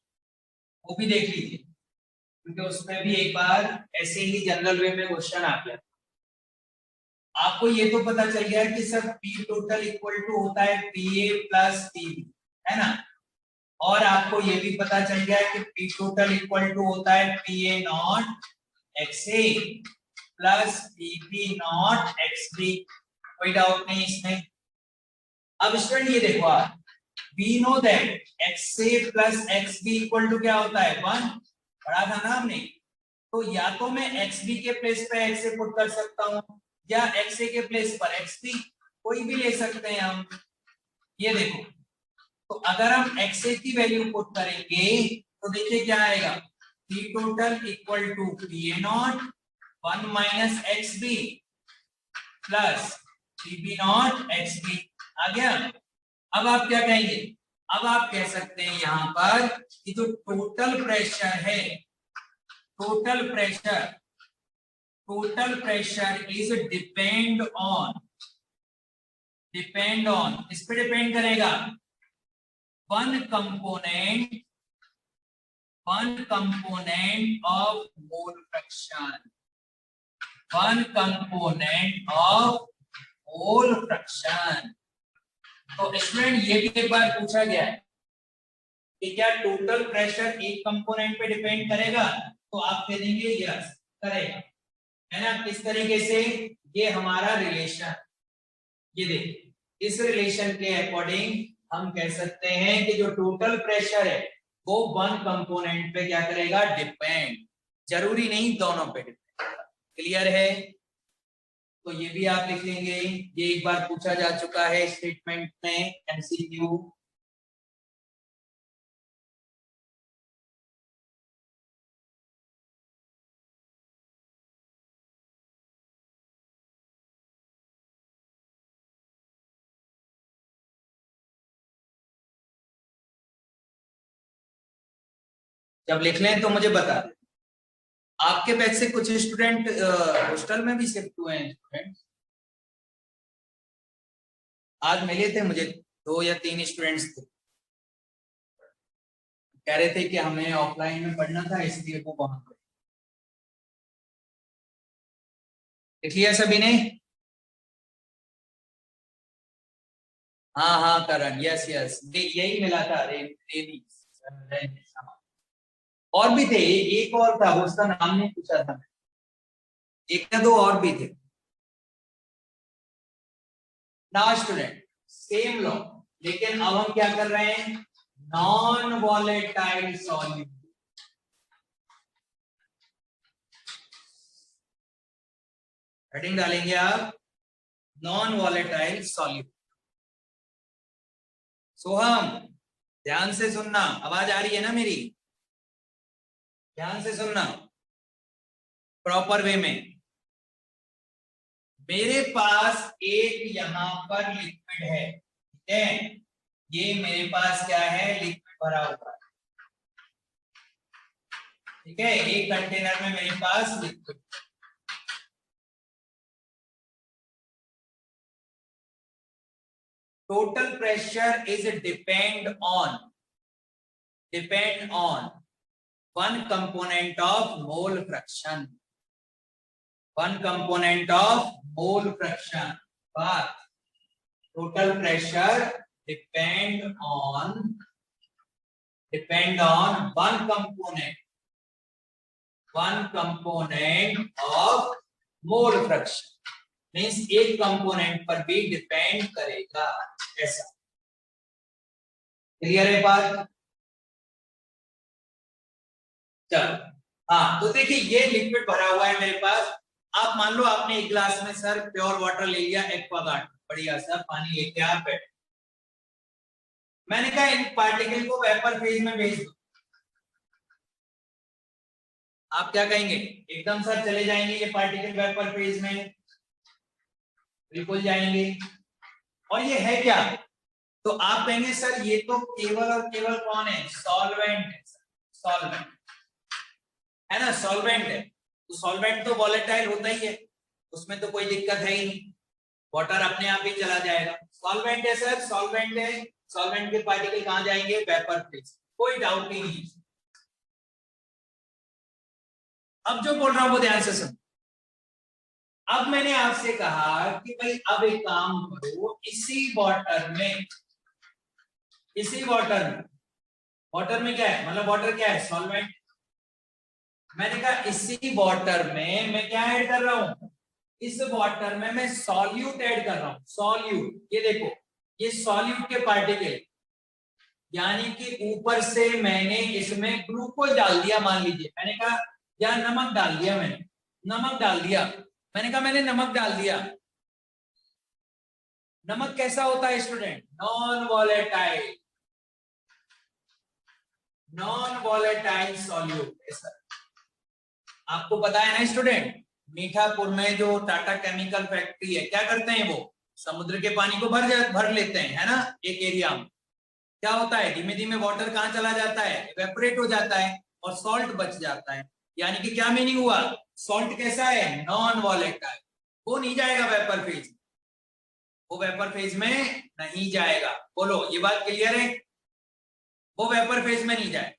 वो भी देख लीजिए, क्योंकि उसमें भी एक बार ऐसे ही जनरल वे में क्वेश्चन आ गया। आपको ये तो पता चल गया कि sir P total equal to होता है पी ए प्लस पी, है ना, और आपको ये भी पता चल गया है कि पी टोटल इक्वल टू होता है P A not X A plus P B not X B. कोई डाउट नहीं इसमें। अब स्टूडेंट ये देखो आप, we know that X A plus X B equal to क्या होता है 1, पढ़ा था ना हमने। तो या तो मैं एक्स बी के प्लेस पे एक्स ए पुट कर सकता हूँ, या एक्स ए के प्लेस पर एक्स बी, कोई भी ले सकते हैं हम। ये देखो, तो अगर हम एक्स ए की वैल्यू पुट करेंगे तो देखिए क्या आएगा, P total equal to P A not 1 minus X B plus P B not X B आ गया। अब आप क्या कहेंगे, अब आप कह सकते हैं यहां पर कि जो टोटल प्रेशर है, total pressure is depend on इस पे डिपेंड करेगा one component of mole fraction, one component of mole fraction. तो स्टूडेंट ये भी एक बार पूछा गया है कि क्या टोटल प्रेशर एक कंपोनेंट पे डिपेंड करेगा, तो आप कह देंगे यस करेगा, है ना। किस तरीके से, ये हमारा रिलेशन, ये देखिए इस रिलेशन के अकॉर्डिंग हम कह सकते हैं कि जो टोटल प्रेशर है वो वन कंपोनेंट पे क्या करेगा, डिपेंड, जरूरी नहीं दोनों पे डिपेंड। क्लियर है? तो ये भी आप लिख लेंगे, ये एक बार पूछा जा चुका है स्टेटमेंट में, एमसीक्यू। जब लिख लें तो मुझे बता दें। आपके बैच से कुछ स्टूडेंट हॉस्टल में भी शिफ्ट हुए हैं स्टूडेंट? आज मिले थे मुझे 2 या 3 स्टूडेंट्स थे, कह रहे थे कि हमें ऑफलाइन में पढ़ना था इसलिए वो वहां पर। लिख लिया सभी ने? हाँ हाँ करण, यस यस, यही मिला था। और भी थे, एक और था, उसका नाम नहीं पूछा था, एक या 2 और भी थे। ना स्टूडेंट सेम लॉ, लेकिन अब हम क्या कर रहे हैं, नॉन वॉलेटाइल सॉल्यूट, हेडिंग डालेंगे आप नॉन वॉलेटाइल सॉल्यूट। सोहम ध्यान से सुनना, आवाज आ रही है ना मेरी? ध्यान से सुनना प्रॉपर वे में। मेरे पास एक यहां पर लिक्विड है, ठीक है, ये मेरे पास क्या है, लिक्विड भरा हुआ है, ठीक है, एक कंटेनर में मेरे पास liquid. Total pressure is depend on one component of mole fraction, but total pressure depend on one component of mole fraction, means एक कंपोनेंट पर भी डिपेंड करेगा, ऐसा। क्लियर है बात? चलो, हाँ, तो देखिए ये लिक्विड भरा हुआ है मेरे पास। आप मान लो आपने एक गिलास में सर प्योर वाटर ले लिया, एक्वागार्ड, बढ़िया सा पानी लेके आप बैठ, मैंने कहा इन पार्टिकल को वेपर फेज में भेज दो। आप क्या कहेंगे? एकदम सर चले जाएंगे ये पार्टिकल वेपर फेज में? बिल्कुल जाएंगे। और ये है क्या? तो आप कहेंगे सर ये तो केवल और केवल कौन है? सॉल्वेंट है, सॉल्वेंट है ना, सॉल्वेंट है। तो सॉल्वेंट तो वॉलेटाइल होता ही है, उसमें तो कोई दिक्कत है ही नहीं, वाटर अपने आप ही चला जाएगा। सॉल्वेंट है सर, सॉल्वेंट है, सॉल्वेंट के पार्टिकल कहां जाएंगे? वेपर फेज, कोई डाउट ही नहीं। अब जो बोल रहा हूं वो ध्यान से सुन। अब मैंने आपसे कहा कि भाई अब एक काम करो, इसी वाटर में वाटर में क्या है, मतलब वाटर क्या है? सॉल्वेंट। मैंने कहा इसी वाटर में मैं क्या ऐड कर रहा हूं? इस वाटर में मैं सॉल्यूट ऐड कर रहा हूं, सॉल्यूट। ये देखो, ये सॉल्यूट के पार्टिकल, यानी कि ऊपर से मैंने इसमें ग्लूकोज डाल दिया, मान लीजिए मैंने कहा, या नमक डाल दिया, मैंने नमक डाल दिया, मैंने कहा मैंने नमक डाल दिया। नमक कैसा होता है स्टूडेंट? Non volatile solute. ऐसा आपको पता है ना स्टूडेंट, मीठापुर में जो टाटा केमिकल फैक्ट्री है, क्या करते हैं वो? समुद्र के पानी को भर लेते हैं, है ना, एक एरिया में। क्या होता है, धीमे धीमे वाटर कहां चला जाता है? इवेपोरेट हो जाता है और सॉल्ट बच जाता है। यानी कि क्या मीनिंग हुआ? सॉल्ट कैसा है? नॉन वॉलेटाइल, वो नहीं जाएगा वेपर फेज, वो वेपर फेज में नहीं जाएगा। बोलो ये बात क्लियर है? वो वेपर फेज में नहीं जाए।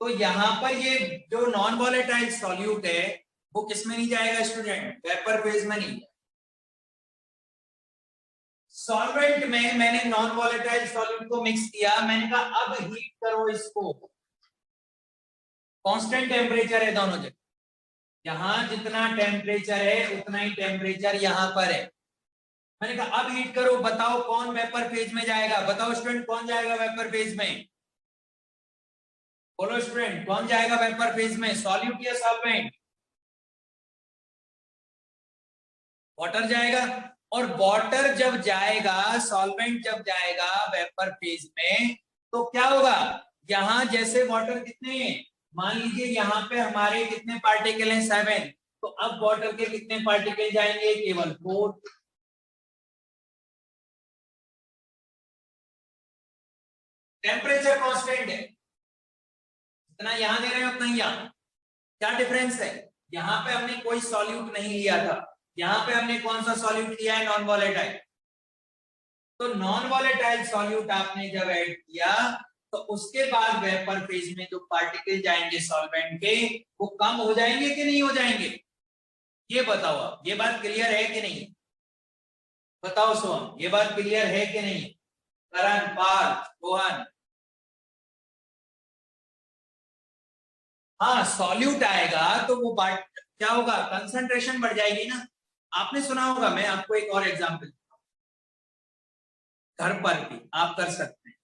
तो यहां पर ये जो नॉन वॉलेटाइल सॉल्यूट है वो किस में नहीं जाएगा स्टूडेंट? वेपर फेज में नहीं। सॉल्वेंट में मैंने नॉन वॉलेटाइल सॉल्यूट को मिक्स किया, मैंने कहा अब हीट करो इसको, कांस्टेंट टेम्परेचर है दोनों जगह, यहां जितना टेम्परेचर है उतना ही टेम्परेचर यहां पर है। मैंने कहा अब हीट करो, बताओ कौन वेपर फेज में जाएगा? बताओ स्टूडेंट, कौन जाएगा वेपर फेज में? बोलो स्टूडेंट, कौन जाएगा वेपर फेज में, सॉल्यूट या सॉल्वेंट? वाटर जाएगा। और वाटर जब जाएगा, सॉल्वेंट जब जाएगा वेपर फेज में, तो क्या होगा? यहां जैसे वाटर कितने हैं, मान लीजिए यहां पे हमारे कितने पार्टिकल हैं? 7। तो अब वाटर के कितने पार्टिकल जाएंगे? केवल 4। टेम्परेचर कांस्टेंट है, जितना यहां दे रहे हैं उतना ही यहां। क्या डिफरेंस है? यहां पे हमने कोई सॉल्यूट नहीं लिया था, यहां पे हमने कौन सा सॉल्यूट लिया है? Non volatile. तो नॉन वॉलेटाइल सॉल्यूट आपने जब ऐड किया तो उसके बाद वेपर फेज में जो पार्टिकल जाएंगे सॉल्वेंट के, वो कम हो जाएंगे कि नहीं हो जाएंगे? ये बताओ आप, ये बात क्लियर है कि नहीं? बताओ सोहम, ये बात क्लियर है कि नहीं? करण, पाल, रोहन। हाँ, सॉल्यूट आएगा तो वो क्या होगा? कंसंट्रेशन बढ़ जाएगी ना। आपने सुना होगा, मैं आपको एक और एग्जांपल, घर पर भी आप कर सकते हैं।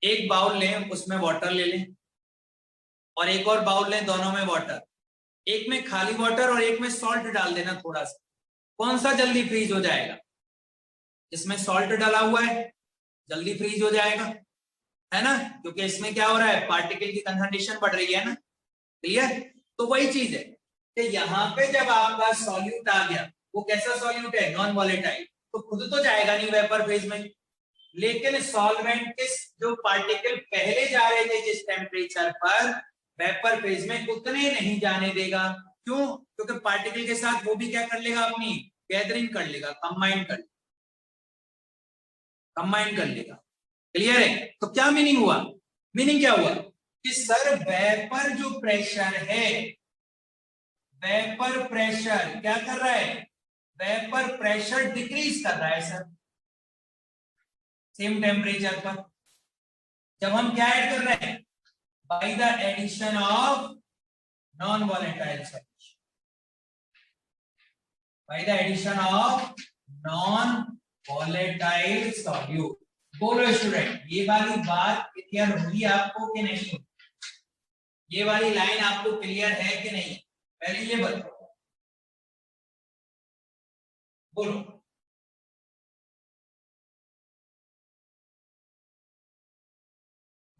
एक बाउल लें, उसमें वाटर ले लें, और एक और बाउल लें, दोनों में वाटर। एक में खाली वाटर और एक में सॉल्ट डाल देना थोड़ा सा, कौन सा जल्दी फ्रीज हो जाएगा? इसमें सॉल्ट डाला हुआ है, जल्दी फ्रीज हो जाएगा, है ना, क्योंकि इसमें क्या हो रहा है, पार्टिकल की कंसंट्रेशन बढ़ रही है ना। क्लियर? तो वही चीज है कि यहाँ पे जब आपका सॉल्यूट आ गया, वो कैसा सॉल्यूट है? नॉन वॉलेटाइल, तो खुद तो जाएगा नहीं वेपर फेज में, लेकिन सॉल्वेंट के जो पार्टिकल पहले जा रहे थे जिस टेम्परेचर पर, वेपर फेज में उतने नहीं जाने देगा। क्यों? क्योंकि पार्टिकल के साथ वो भी क्या कर लेगा, अपनी गैदरिंग कर लेगा, कंबाइन कर लेगा। क्लियर है? तो क्या मीनिंग हुआ? मीनिंग क्या हुआ कि सर वेपर जो प्रेशर है, वेपर प्रेशर क्या कर रहा है? वेपर प्रेशर डिक्रीज कर रहा है सर, सेम टेम्परेचर पर। जब हम क्या ऐड कर रहे हैं? By the addition of non volatile solution, by the addition of non volatile solute. बोलो स्टूडेंट, ये वाली बात क्लियर हुई आपको कि नहीं? ये वाली लाइन आपको क्लियर है कि नहीं? पहले ये बताओ, बोलो।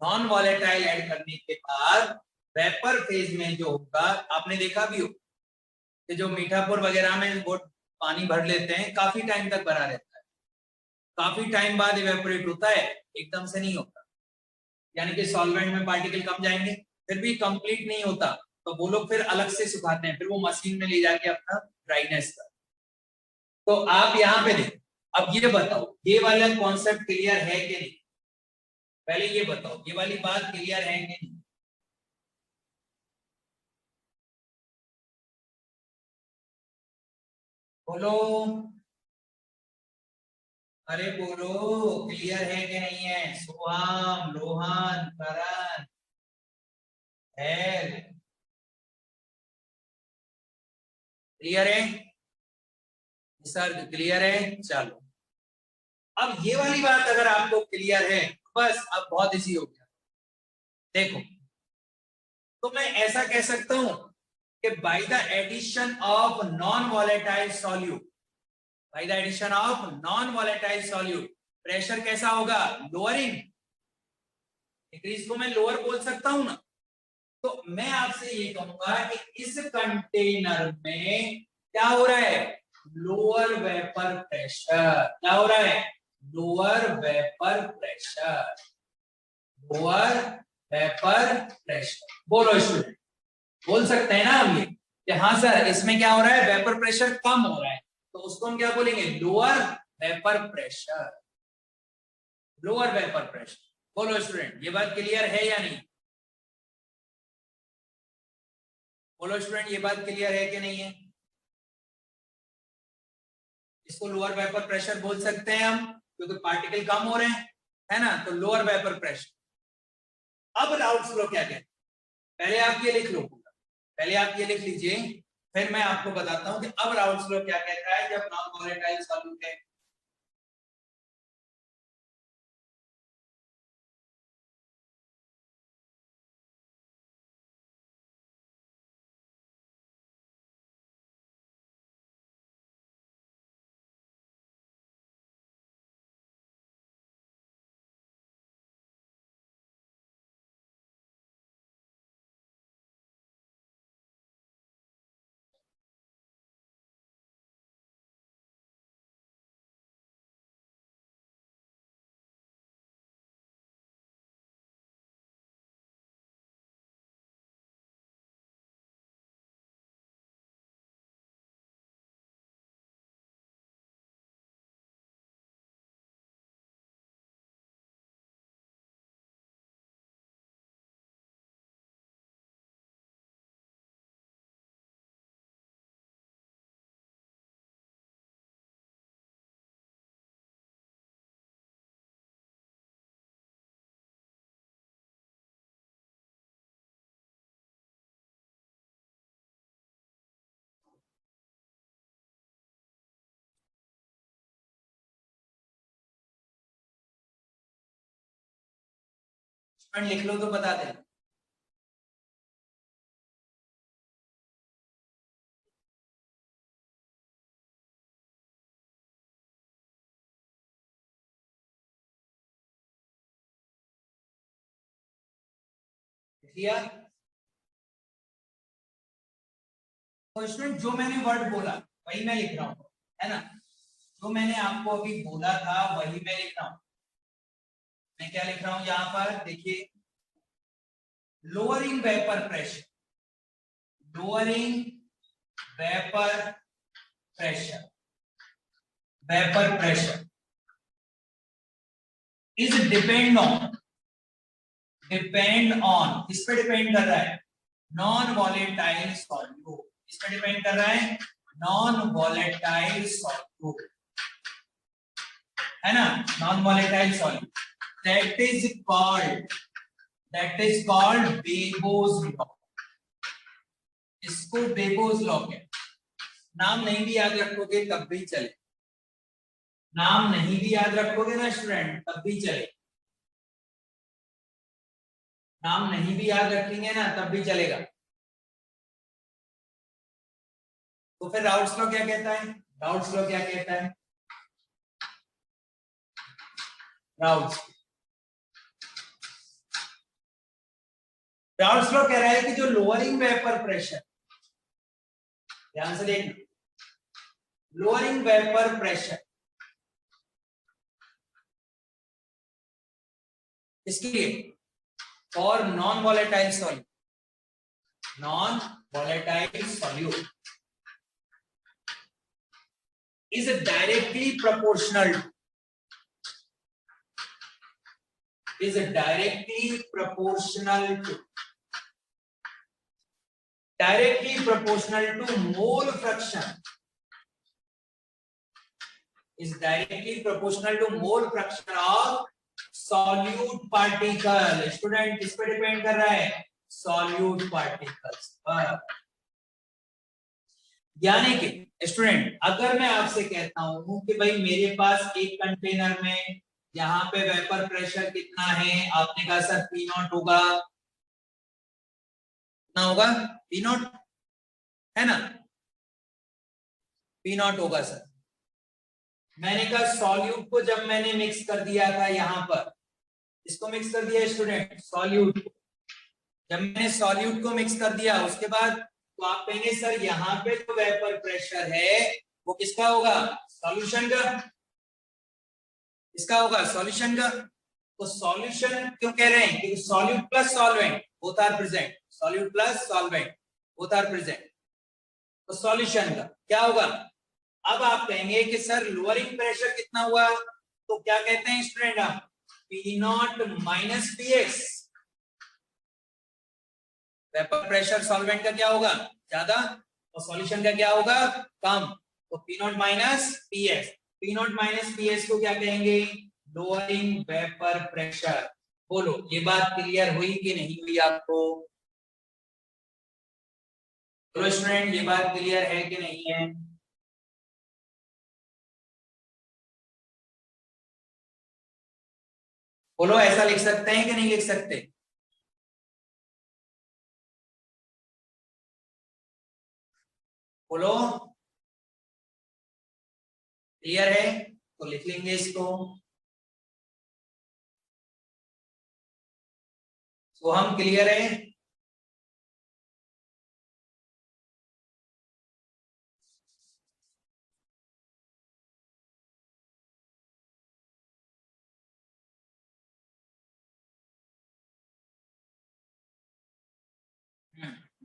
नॉन वॉलेटाइल ऐड करने के बाद वेपर फेज में जो होगा, आपने देखा भी हो कि जो मीठापुर वगैरह में वो पानी भर लेते हैं, काफी टाइम तक भरा रहता है, काफी टाइम बाद इवेपोरेट होता है, एकदम से नहीं होता। यानी कि सॉल्वेंट में पार्टिकल कम जाएंगे, फिर भी कंप्लीट नहीं होता, तो वो लोग फिर अलग से सुखाते हैं, फिर वो मशीन में ले जाके अपना ड्राइनेस कर। तो आप यहाँ पे देखो, अब ये बताओ, ये वाला कॉन्सेप्ट क्लियर है कि नहीं? पहले ये बताओ, ये वाली बात क्लियर है कि नहीं? बोलो, अरे बोलो, क्लियर है कि नहीं है? सोहम, रोहन, करण, है, क्लियर है सर? क्लियर है? चलो, अब ये वाली बात अगर आपको क्लियर है, बस अब बहुत इजी हो गया। देखो, तो मैं ऐसा कह सकता हूं कि by the addition of non volatile solute, by the addition of non volatile solute, pressure कैसा होगा? लोअरिंग। डिक्रीज को मैं लोअर बोल सकता हूं ना। तो मैं आपसे ये कहूंगा कि इस कंटेनर में क्या हो रहा है? Lower vapour pressure. क्या हो रहा है? Lower vapour pressure, lower vapour pressure. बोलो स्टूडेंट, बोल सकते हैं ना हम ये कि हाँ सर, इसमें क्या हो रहा है? वेपर प्रेशर कम हो रहा है, तो उसको हम क्या बोलेंगे? Lower vapour pressure, lower vapour pressure. बोलो स्टूडेंट, ये बात क्लियर है या नहीं? बोलो स्टूडेंट, ये बात क्लियर है कि नहीं है? इसको लोअर वेपर प्रेशर बोल सकते हैं हम, क्योंकि पार्टिकल कम हो रहे हैं, है ना, तो लोअर वेपर प्रेशर। अब राउल्ट्स लॉ क्या कहते हैं? पहले आप ये लिख लो, पहले आप ये लिख लीजिए, फिर मैं आपको बताता हूं कि अब राउल्ट्स लॉ क्या कहता है जब नॉन वॉलेटाइल सॉल्यूट है। लिख लो तो बता देना। लिया। तो स्टूडेंट जो मैंने वर्ड बोला वही मैं लिख रहा हूं, है ना। जो मैंने आपको अभी बोला था वही मैं लिख रहा हूं। मैं क्या लिख रहा हूं यहां पर देखिए, lowering vapour pressure, lowering vapour pressure, vapour pressure is depend on, किस पे डिपेंड कर रहा है, नॉन वॉलेटाइल सॉल्यूट, किस पे डिपेंड कर रहा है, नॉन वॉलेटाइल सॉल्यूट, है ना, non volatile solute, that is called Babo's law. इसको बेबोस लॉ कहते हैं। नाम नहीं भी याद रखोगे तब भी चले, नाम नहीं भी याद रखोगे ना स्टूडेंट तब भी चले, नाम नहीं भी याद रखेंगे ना तब भी चलेगा। तो फिर राउट्स लॉ क्या कहता है, राउट्स लॉ क्या कहता है, राउट्स राउट्स लॉ कह रहा है कि जो लोअरिंग वेपर प्रेशर, ध्यान से देखना, लोअरिंग वेपर प्रेशर इसके लिए और non volatile solute, non volatile solute is directly proportional to, is directly proportional to mole fraction, is directly proportional to mole fraction of solute particle। Student किस पे depend कर रहा है, solute particles पर। यानी कि स्टूडेंट अगर मैं आपसे कहता हूं कि भाई मेरे पास एक कंटेनर में यहाँ पे वेपर प्रेशर कितना है, आपने कहा सर पी नॉट होगा, कितना होगा, पी नॉट, है ना, पी नॉट होगा सर। मैंने कहा सॉल्यूट को जब मैंने मिक्स कर दिया था यहाँ पर, इसको मिक्स कर दिया स्टूडेंट, सॉल्यूट को, जब मैंने सॉल्यूट को मिक्स कर दिया उसके बाद तो आप कहेंगे सर यहाँ पे जो वेपर प्रेशर है वो किसका होगा, सॉल्यूशन का, इसका होगा सॉल्यूशन का। तो सॉल्यूशन क्यों कह रहे हैं, क्योंकि solute plus solvent both are present, solute plus solvent both are present, तो सॉल्यूशन का क्या होगा। अब आप कहेंगे कि सर लोअरिंग प्रेशर कितना हुआ, तो क्या कहते हैं स्टूडेंट आप, P not minus P x, vapour pressure solvent का क्या होगा ज्यादा और सॉल्यूशन का क्या होगा कम, तो P not minus P S, P not minus P S को क्या कहेंगे, लोअरिंग वेपर प्रेशर। बोलो ये बात क्लियर हुई कि नहीं हुई आपको, बोलो स्टूडेंट ये बात क्लियर है कि नहीं है, बोलो ऐसा लिख सकते हैं कि नहीं लिख सकते, बोलो क्लियर है तो लिख लेंगे इसको। तो हम क्लियर है,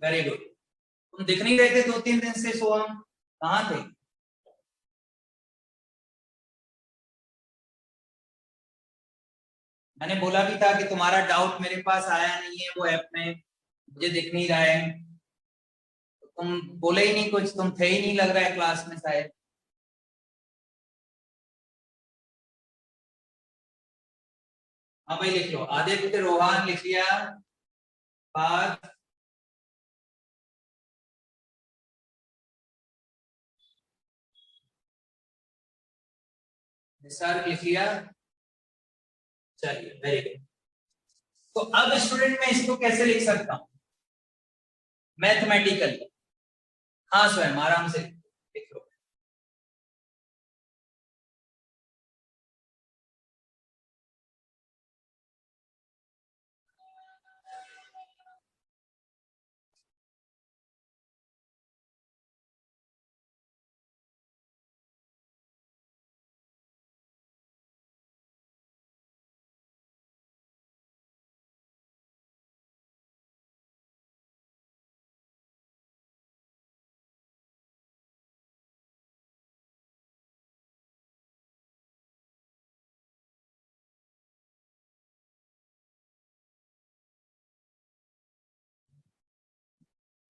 वेरी गुड। तुम दिख नहीं रहे थे 2-3 दिन से सोहम, कहाँ थे, मैंने बोला भी था कि तुम्हारा डाउट मेरे पास आया नहीं है वो ऐप में, मुझे दिख नहीं रहा है, तो तुम बोले ही नहीं कुछ, तुम थे ही नहीं लग रहा है क्लास में शायद। हाँ भाई लिख लो, आदित्य रोहान लिख लिया, बात निसार लिख लिया, चलिए वेरी गुड। तो अब स्टूडेंट मैं इसको कैसे लिख सकता हूं मैथमेटिकली, हाँ स्वयं आराम से लिख लो,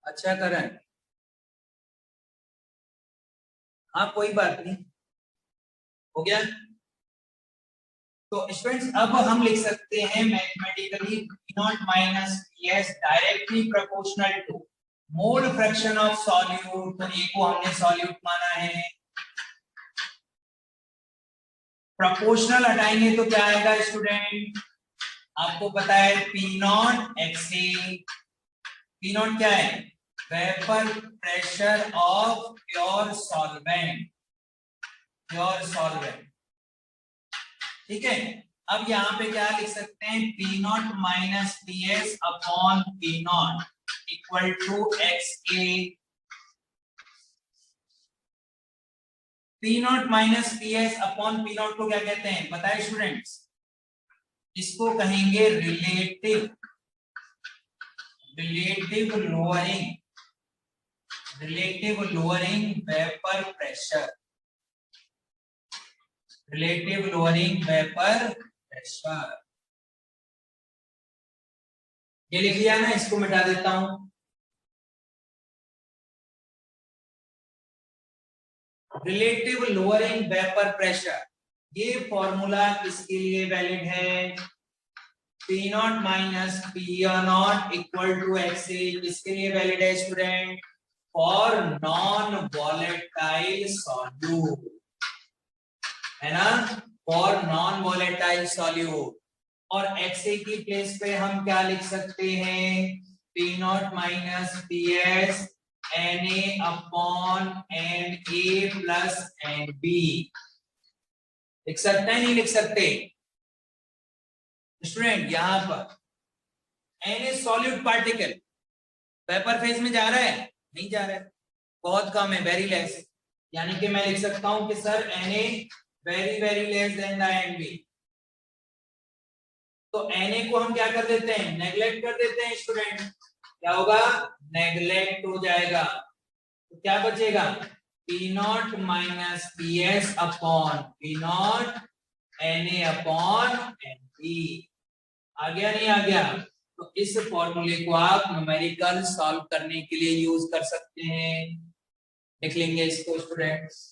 अच्छा करण, हाँ कोई बात नहीं, हो गया। तो स्टूडेंट्स अब हम लिख सकते हैं mathematically P nought minus PS directly proportional to mole fraction of solute. तो ए को हमने सॉल्यूट माना है, प्रोपोर्शनल हटाएंगे तो क्या आएगा स्टूडेंट, आपको पता है P not XA। P not क्या है, vapour pressure of pure solvent, pure solvent, ठीक है। अब यहाँ पे क्या लिख सकते हैं, P nought minus PS upon P nought equal to XA। P nought minus PS upon P nought को क्या कहते हैं बताए स्टूडेंट्स, इसको कहेंगे relative, relative lowering, relative lowering vapour pressure, relative lowering vapour pressure. ये लिख लिया ना, इसको मिटा देता हूं। रिलेटिव लोअरिंग वेपर प्रेशर, ये फॉर्मूला किसके लिए वैलिड है, P nought minus P nought equal to XA, किसके लिए वैलिड है student, for non volatile solute, है ना, फॉर नॉन वॉलेटाइल सॉल्यूट। और XA की प्लेस पे हम क्या लिख सकते हैं, P nought minus PS Na upon Na plus Nb, लिख सकते हैं नहीं लिख सकते स्टूडेंट, यहां पर Na solute particle vapour phase में जा रहा है, नहीं जा रहा है, बहुत कम है, वेरी लेस, यानी कि मैं लिख सकता हूं कि sir Na very very less than the Nb। तो Na को हम क्या कर देते हैं, नेग्लेक्ट कर देते हैं स्टूडेंट, क्या होगा, नेग्लेक्ट हो जाएगा, तो क्या बचेगा, P nought minus PS upon P not Na upon Nb। आ गया नहीं आ गया, तो इस फॉर्मूले को आप न्यूमेरिकल सॉल्व करने के लिए यूज कर सकते हैं, लिख लेंगे इसको स्टूडेंट्स।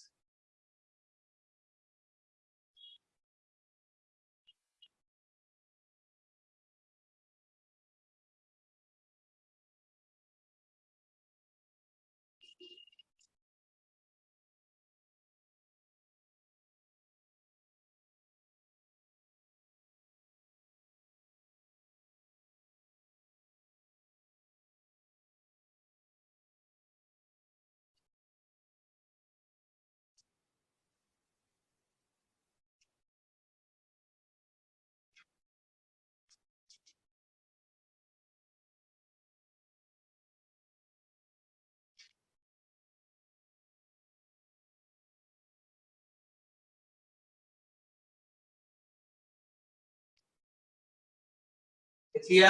लिखिए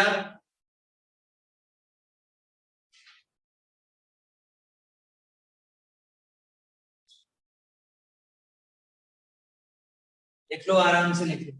लिख लो, आराम से लिख लो।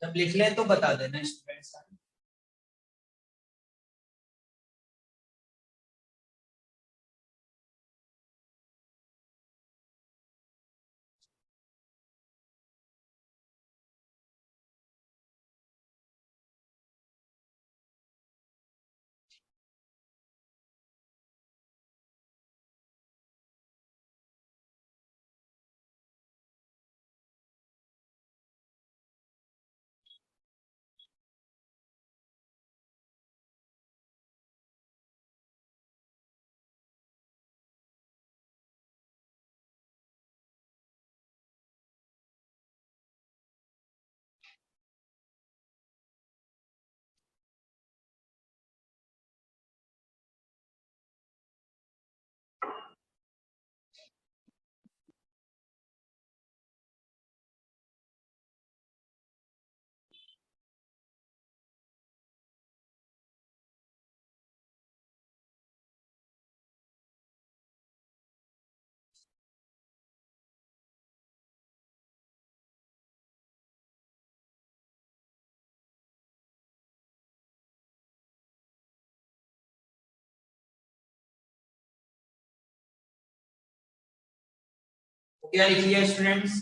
जब लिख लें तो बता देना स्टूडेंट्स। क्या लिखिए स्टूडेंट्स?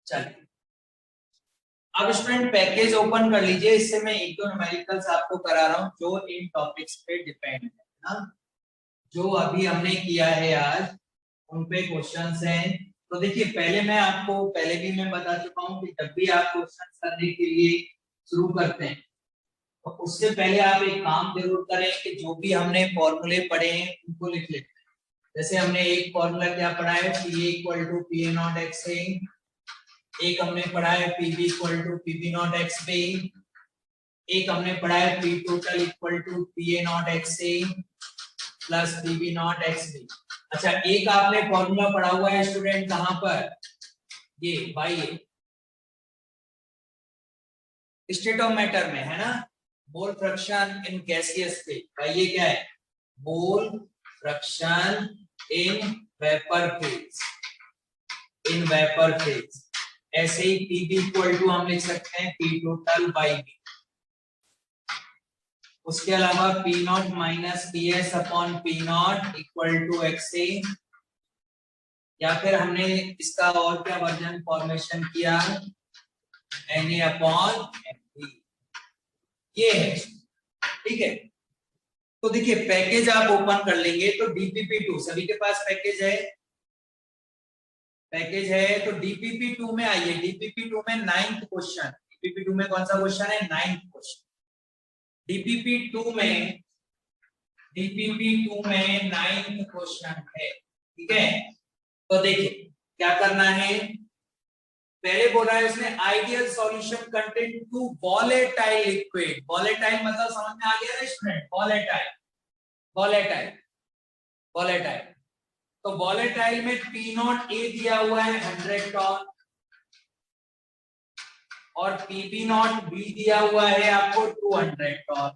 चलिए अब स्टूडेंट पैकेज ओपन कर लीजिए। इससे मैं एक दो न्यूमेरिकल्स आपको करा रहा हूं जो इन टॉपिक्स पे डिपेंड है ना, जो अभी हमने किया है आज उन पे क्वेश्चंस हैं। तो देखिए पहले मैं आपको पहले भी मैं बता चुका हूं कि जब भी आप क्वेश्चन करने के लिए शुरू करते हैं तो उससे पहले आप एक काम जरूर करें कि जो भी हमने फॉर्मूले पढ़े हैं उनको लिख लेते हैं। जैसे हमने एक फॉर्मूला क्या पढ़ा है, P equal to P A not X A, एक हमने पढ़ा है PB equal to PB not X B, एक हमने पढ़ा है P total equal to P A not X A plus PB not X B. अच्छा एक आपने फॉर्मूला पढ़ा हुआ है स्टूडेंट कहां पर, ये भाई स्टेट ऑफ मैटर में है ना, mole fraction in gaseous state. भाई ये क्या है, mole fraction in vapour phase, in vapour phase. ऐसे ही पीबी इक्वल टू हम लिख सकते हैं पी टोटल बाई बी। उसके अलावा P not minus P S upon P not equal to X A, या फिर हमने इसका और क्या वर्जन फॉर्मेशन किया, N A upon N B. ये है ठीक है। तो देखिए पैकेज आप ओपन कर लेंगे तो DPP2 सभी के पास पैकेज है, पैकेज है तो DPP2 में आइए। DPP2 में 9th क्वेश्चन, DPP2 में कौन सा क्वेश्चन है, 9th क्वेश्चन। DPP2 में 9th क्वेश्चन है ठीक है। तो देखिए क्या करना है, पहले बोला है उसने ideal solution contain two volatile liquid. Volatile मतलब समझ में आ गया ना स्टूडेंट, वॉलेटाइल वॉलेटाइल वॉलेटाइल। तो वॉलेटाइल में पी नॉट ए दिया हुआ है 100 टॉन और पीबी नॉट बी दिया हुआ है आपको 200 टॉन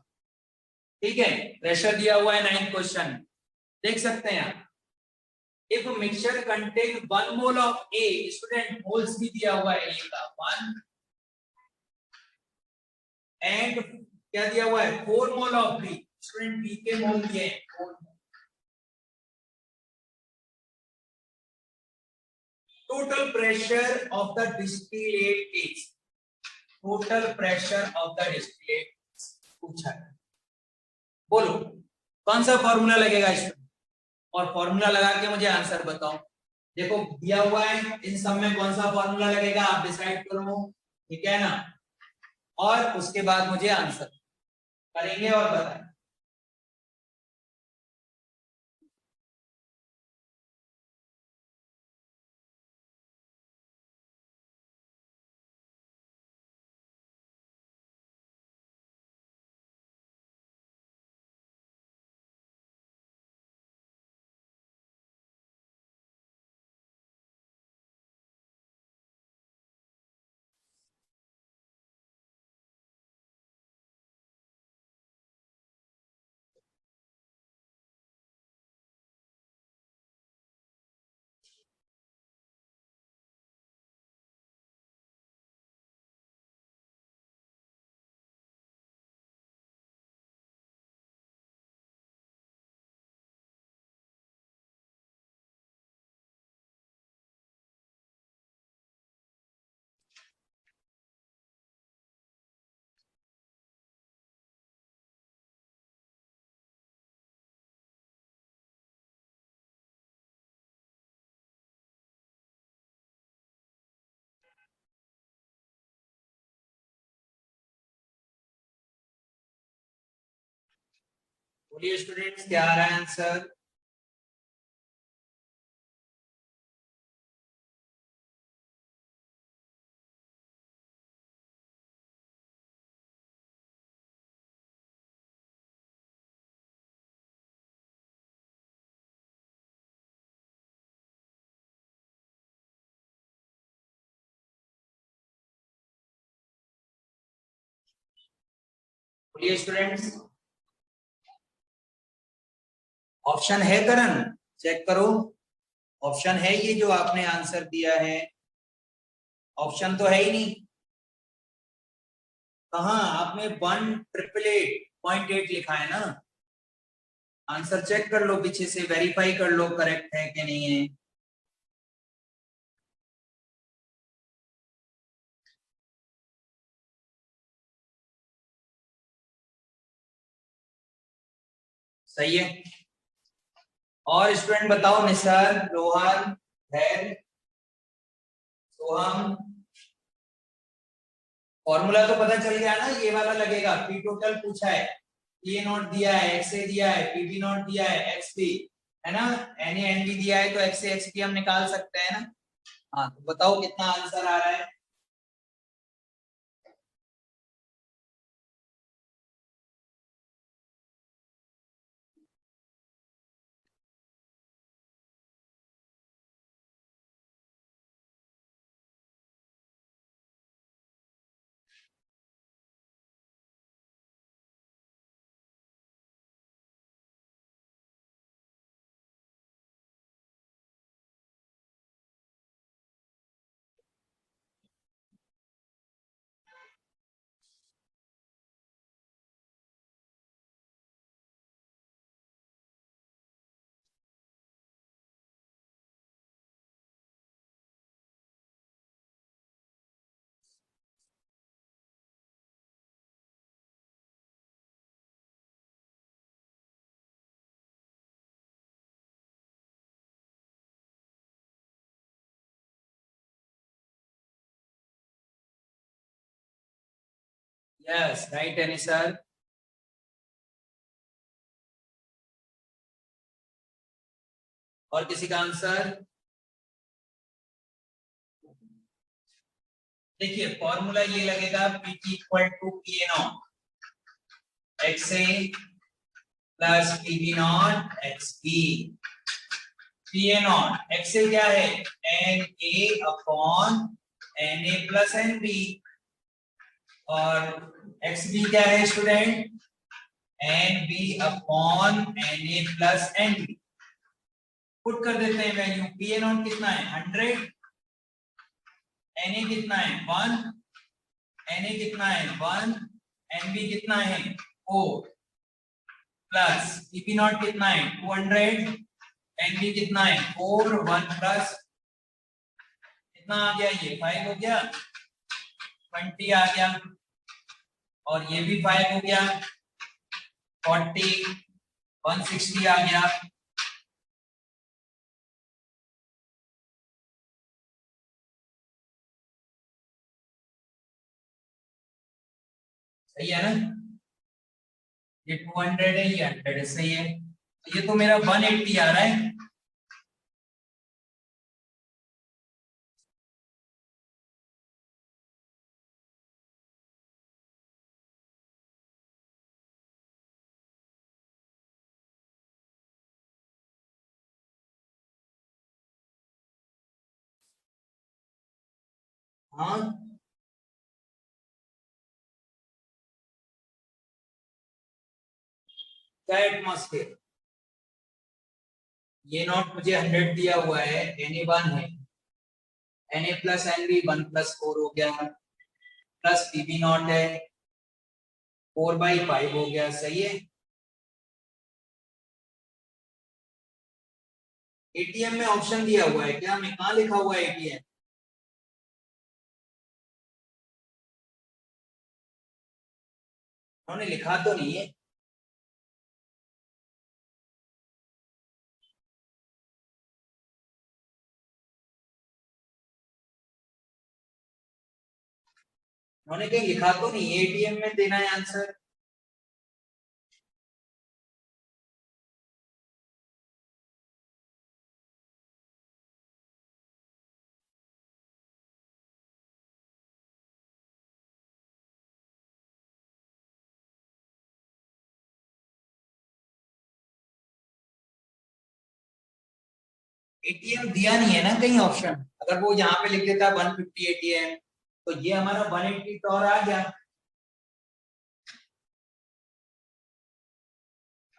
ठीक है। प्रेशर दिया हुआ है 9th क्वेश्चन, देख सकते हैं आप। If mixture contain 1 mole of A, student moles भी दिया हुआ है ए का 1 एंड क्या दिया हुआ है 4 mole of B, student B के मोल दिए हैं 4 mole. Total pressure of the distillate is, total pressure of the distillate पूछा है, बोलो कौन सा फॉर्मूला लगेगा इसमें, और फॉर्मूला लगा के मुझे आंसर बताओ। देखो दिया हुआ है इन सब में कौन सा फॉर्मूला लगेगा आप डिसाइड करो ठीक है ना, और उसके बाद मुझे आंसर करेंगे और बताएं। बोलिए स्टूडेंट्स क्या आ रहा है आंसर। बोलिए स्टूडेंट्स, ऑप्शन है करण, चेक करो ऑप्शन है ये जो आपने आंसर दिया है। ऑप्शन तो है ही नहीं। कहाँ आपने 1,888.8 लिखा है ना। आंसर चेक कर लो, पीछे से वेरीफाई कर लो करेक्ट है कि नहीं है। सही है। और स्टूडेंट बताओ, निसार, रोहन, धैर्य, सोहम, फॉर्मूला तो पता चल गया ना। ये वाला लगेगा, पी टोटल पूछा है, पी ए नॉट दिया है, एक्स ए दिया है, पी बी नॉट दिया है, एक्स बी है ना, एन ए एन बी दिया है, तो एक्स ए एक्स बी हम निकाल सकते हैं ना। हाँ तो बताओ कितना आंसर आ रहा है। यस राइट है निसार। और किसी का आंसर? देखिए फॉर्मूला ये लगेगा, P T equal to P A not X A plus P B not X B. P A not X A क्या है, N A upon N A plus N B, और एक्स बी क्या है student, N B upon N A plus N B. Put कर देते हैं value. P A not कितना है 100, एन ए कितना है 1, एन ए कितना है 1, एन बी कितना है 4, प्लस पी बी नॉट कितना है 200, एन बी कितना है 4, 1 प्लस कितना आ गया, ये 5 हो गया, 20 आ गया, और ये भी 5 हो गया, 40, 160 आ गया। सही है ना, ये 200 है, ये 100 है, सही है। ये तो मेरा 180 आ रहा है। हाँ क्या एटमॉस्फेयर, ये नॉट मुझे 100 दिया हुआ है, एन ए 1 है, N A plus N B 1 plus 4 हो गया, प्लस पी बी नॉट है 4/5 हो गया, सही है। एटीएम में ऑप्शन दिया हुआ है क्या, मैं कहाँ लिखा हुआ है एटीएम? उन्होंने लिखा तो नहीं है। उन्होंने कहीं लिखा तो नहीं है एटीएम में देना है आंसर। एटीएम दिया नहीं है ना कहीं ऑप्शन। अगर वो यहाँ पे लिख देता 150 एटीएम, तो ये हमारा 180 तो और आ गया।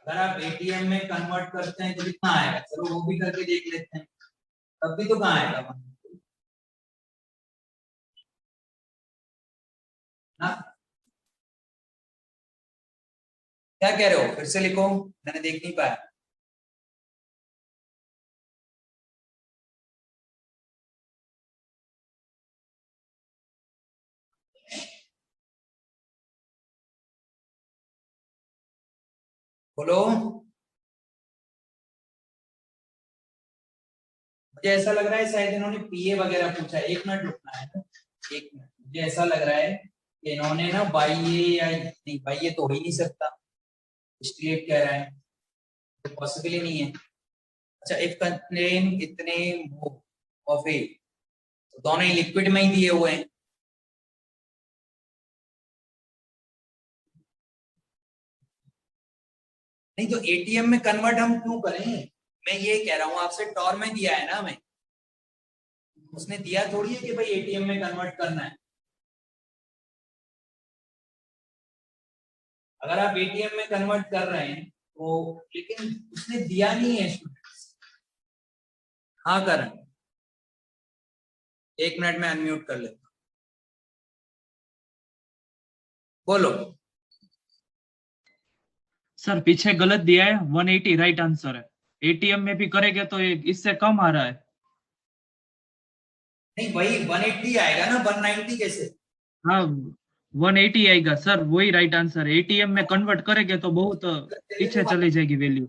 अगर आप एटीएम में कन्वर्ट करते हैं तो कितना आएगा, चलो वो भी करके देख लेते हैं, तब भी तो कहाँ आएगा। ना? क्या कह रहे हो, फिर से लिखो, मैंने देख नहीं पाया। बोलो। मुझे ऐसा लग रहा है शायद इन्होंने पीए वगैरह पूछा है। 1 मिनट रुकना है, 1 मिनट। मुझे ऐसा लग रहा है कि इन्होंने ना बाई ए या नहीं, बाई ए तो हो ही नहीं सकता, इसलिए कह रहा है, तो पॉसिबल ही नहीं है। अच्छा, इफ कंटेन इतने ऑफ ए, तो दोनों ही लिक्विड में ही दिए हुए हैं। नहीं तो एटीएम में कन्वर्ट हम क्यों करें? मैं ये कह रहा हूं आपसे, टॉर में दिया है ना हमें, उसने दिया थोड़ी है कि भाई एटीएम में कन्वर्ट करना है। अगर आप एटीएम में कन्वर्ट कर रहे हैं तो, लेकिन उसने दिया नहीं है स्टूडेंट्स। हाँ कर, 1 मिनट में अनम्यूट कर लेता हूं, बोलो। सर पीछे गलत दिया है, 180 राइट आंसर है। एटीएम में भी करेंगे तो इससे कम आ रहा है। नहीं वही 180 आएगा ना, 190 कैसे? हाँ 180 आएगा सर, वही राइट आंसर है। एटीएम में कन्वर्ट करेंगे तो बहुत पीछे चली जाएगी वैल्यू,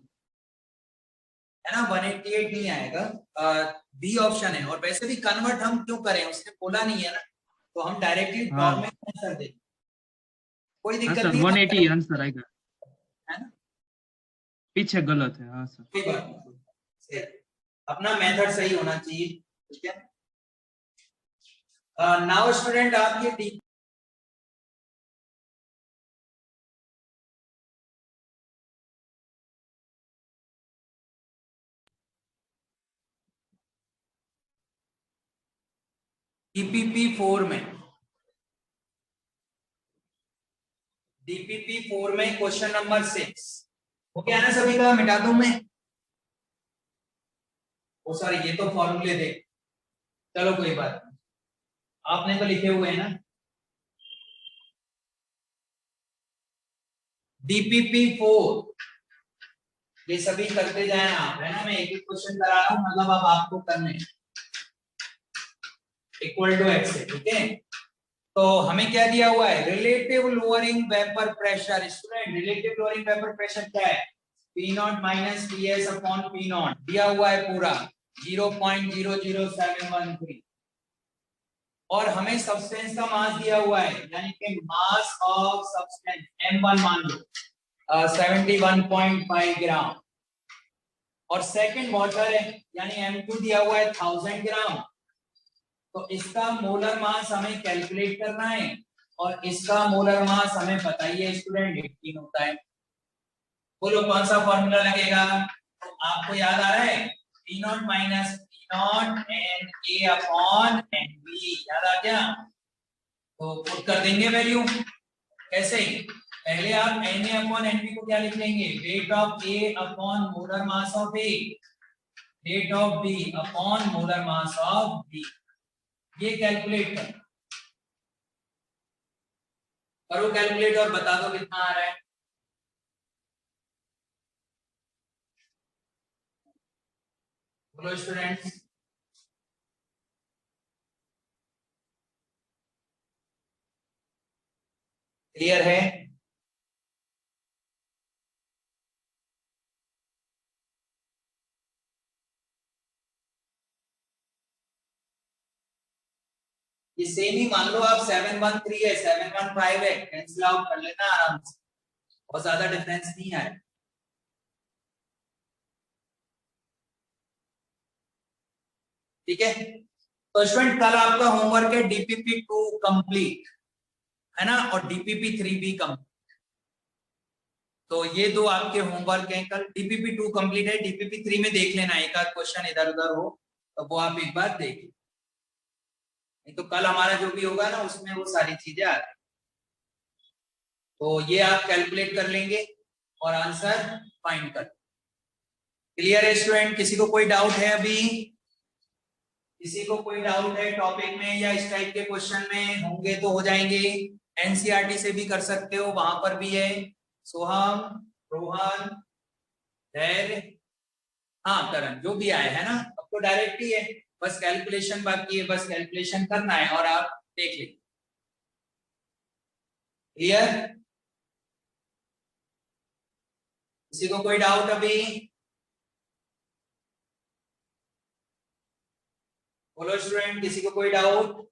है ना, 188 नहीं आएगा। बी ऑप्शन है। और वैसे भी कन्वर्ट हम क्यों करें, उसने बोला नहीं है ना, तो हम डायरेक्टली टॉर में आंसर देंगे, कोई हाँ दिक्कत सर नहीं 180 आंसर आएगा, है ना। पीछे गलत है। हाँ सर कोई बात नहीं, अपना मेथड सही होना चाहिए, ठीक है। नाउ स्टूडेंट, आप ये डीपीपी 4 में, डीपीपी 4 में क्वेश्चन नंबर 6 हो गया ना सभी का? मिटा दूं मैं? ओ सॉरी, ये तो फॉर्मूले थे, चलो कोई बात नहीं, आपने तो लिखे हुए हैं ना। डीपीपी 4 ये सभी करते जाए आप, है ना। मैं एक एक क्वेश्चन करा रहा हूं, मतलब अब आपको करने इक्वल टू एक्स है, ठीक है। तो हमें क्या दिया हुआ है, relative lowering vapour pressure. Student, relative lowering vapour pressure क्या है? P not minus P S upon P not दिया हुआ है पूरा 0.00713। और हमें सब्सटेंस का मास दिया हुआ है, यानी कि मास ऑफ सब्सटेंस m1 मान लो 71.5 ग्राम, और सेकंड वाटर है, यानी m2 दिया हुआ है 1000 ग्राम। तो इसका मोलर मास हमें कैलकुलेट करना है, और इसका मोलर मास हमें पता ही है स्टूडेंट 18 होता है। बोलो कौन सा फॉर्मूला लगेगा? आपको याद आ रहा है? P not minus P nought N A upon N B, याद आ गया? तो पुट कर देंगे वैल्यू। कैसे? पहले आप N A upon N B को क्या लिख लेंगे? Weight of A upon molar mass of A, weight of B upon molar mass of B. ये कैलकुलेट करो कैलकुलेट, और बता दो कितना आ रहा है। बोलो स्टूडेंट्स। क्लियर है? ये सेम ही मान लो आप, 713 है 715 है, कैंसिल आउट कर लेना आराम से, बहुत ज्यादा डिफरेंस नहीं है। ठीक है, तो स्टूडेंट कल आपका होमवर्क है डीपीपी 2 कंप्लीट, है ना, और डीपीपी 3 भी कंप्लीट। तो ये दो आपके होमवर्क हैं कल। डीपीपी 2 कंप्लीट है, डीपीपी 3 में देख लेना, एक आध क्वेश्चन इधर उधर हो तो वो आप एक बार देख लो, नहीं तो कल हमारा जो भी होगा ना उसमें वो सारी चीजें आ रही। तो ये आप कैलकुलेट कर लेंगे और आंसर फाइंड कर। क्लियर है स्टूडेंट? किसी को कोई डाउट है अभी? किसी को कोई डाउट है टॉपिक में या इस टाइप के क्वेश्चन में? होंगे तो हो जाएंगे। एनसीईआरटी से भी कर सकते हो, वहां पर भी है। सोहम, रोहन, धैर्य, हाँ करण, जो भी आए है ना, अब तो डायरेक्ट ही है, बस कैलकुलेशन बाकी है, बस कैलकुलेशन करना है और आप देख लीजिए। क्लियर? किसी को कोई डाउट अभी? बोलो स्टूडेंट, किसी को कोई डाउट?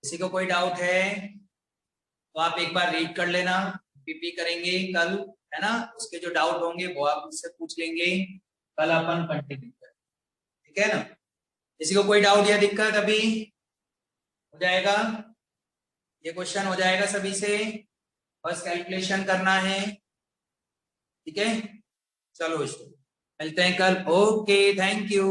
किसी को कोई डाउट है तो आप एक बार रीड कर लेना, पीपी करेंगे कल, है ना, उसके जो डाउट होंगे वो आप मुझसे पूछ लेंगे, कल अपन कंटिन्यू करें, ठीक है ना। किसी को कोई डाउट या दिक्कत अभी? हो जाएगा, ये क्वेश्चन हो जाएगा सभी से, बस कैलकुलेशन करना है, ठीक है। चलो मिलते हैं कल, ओके, थैंक यू।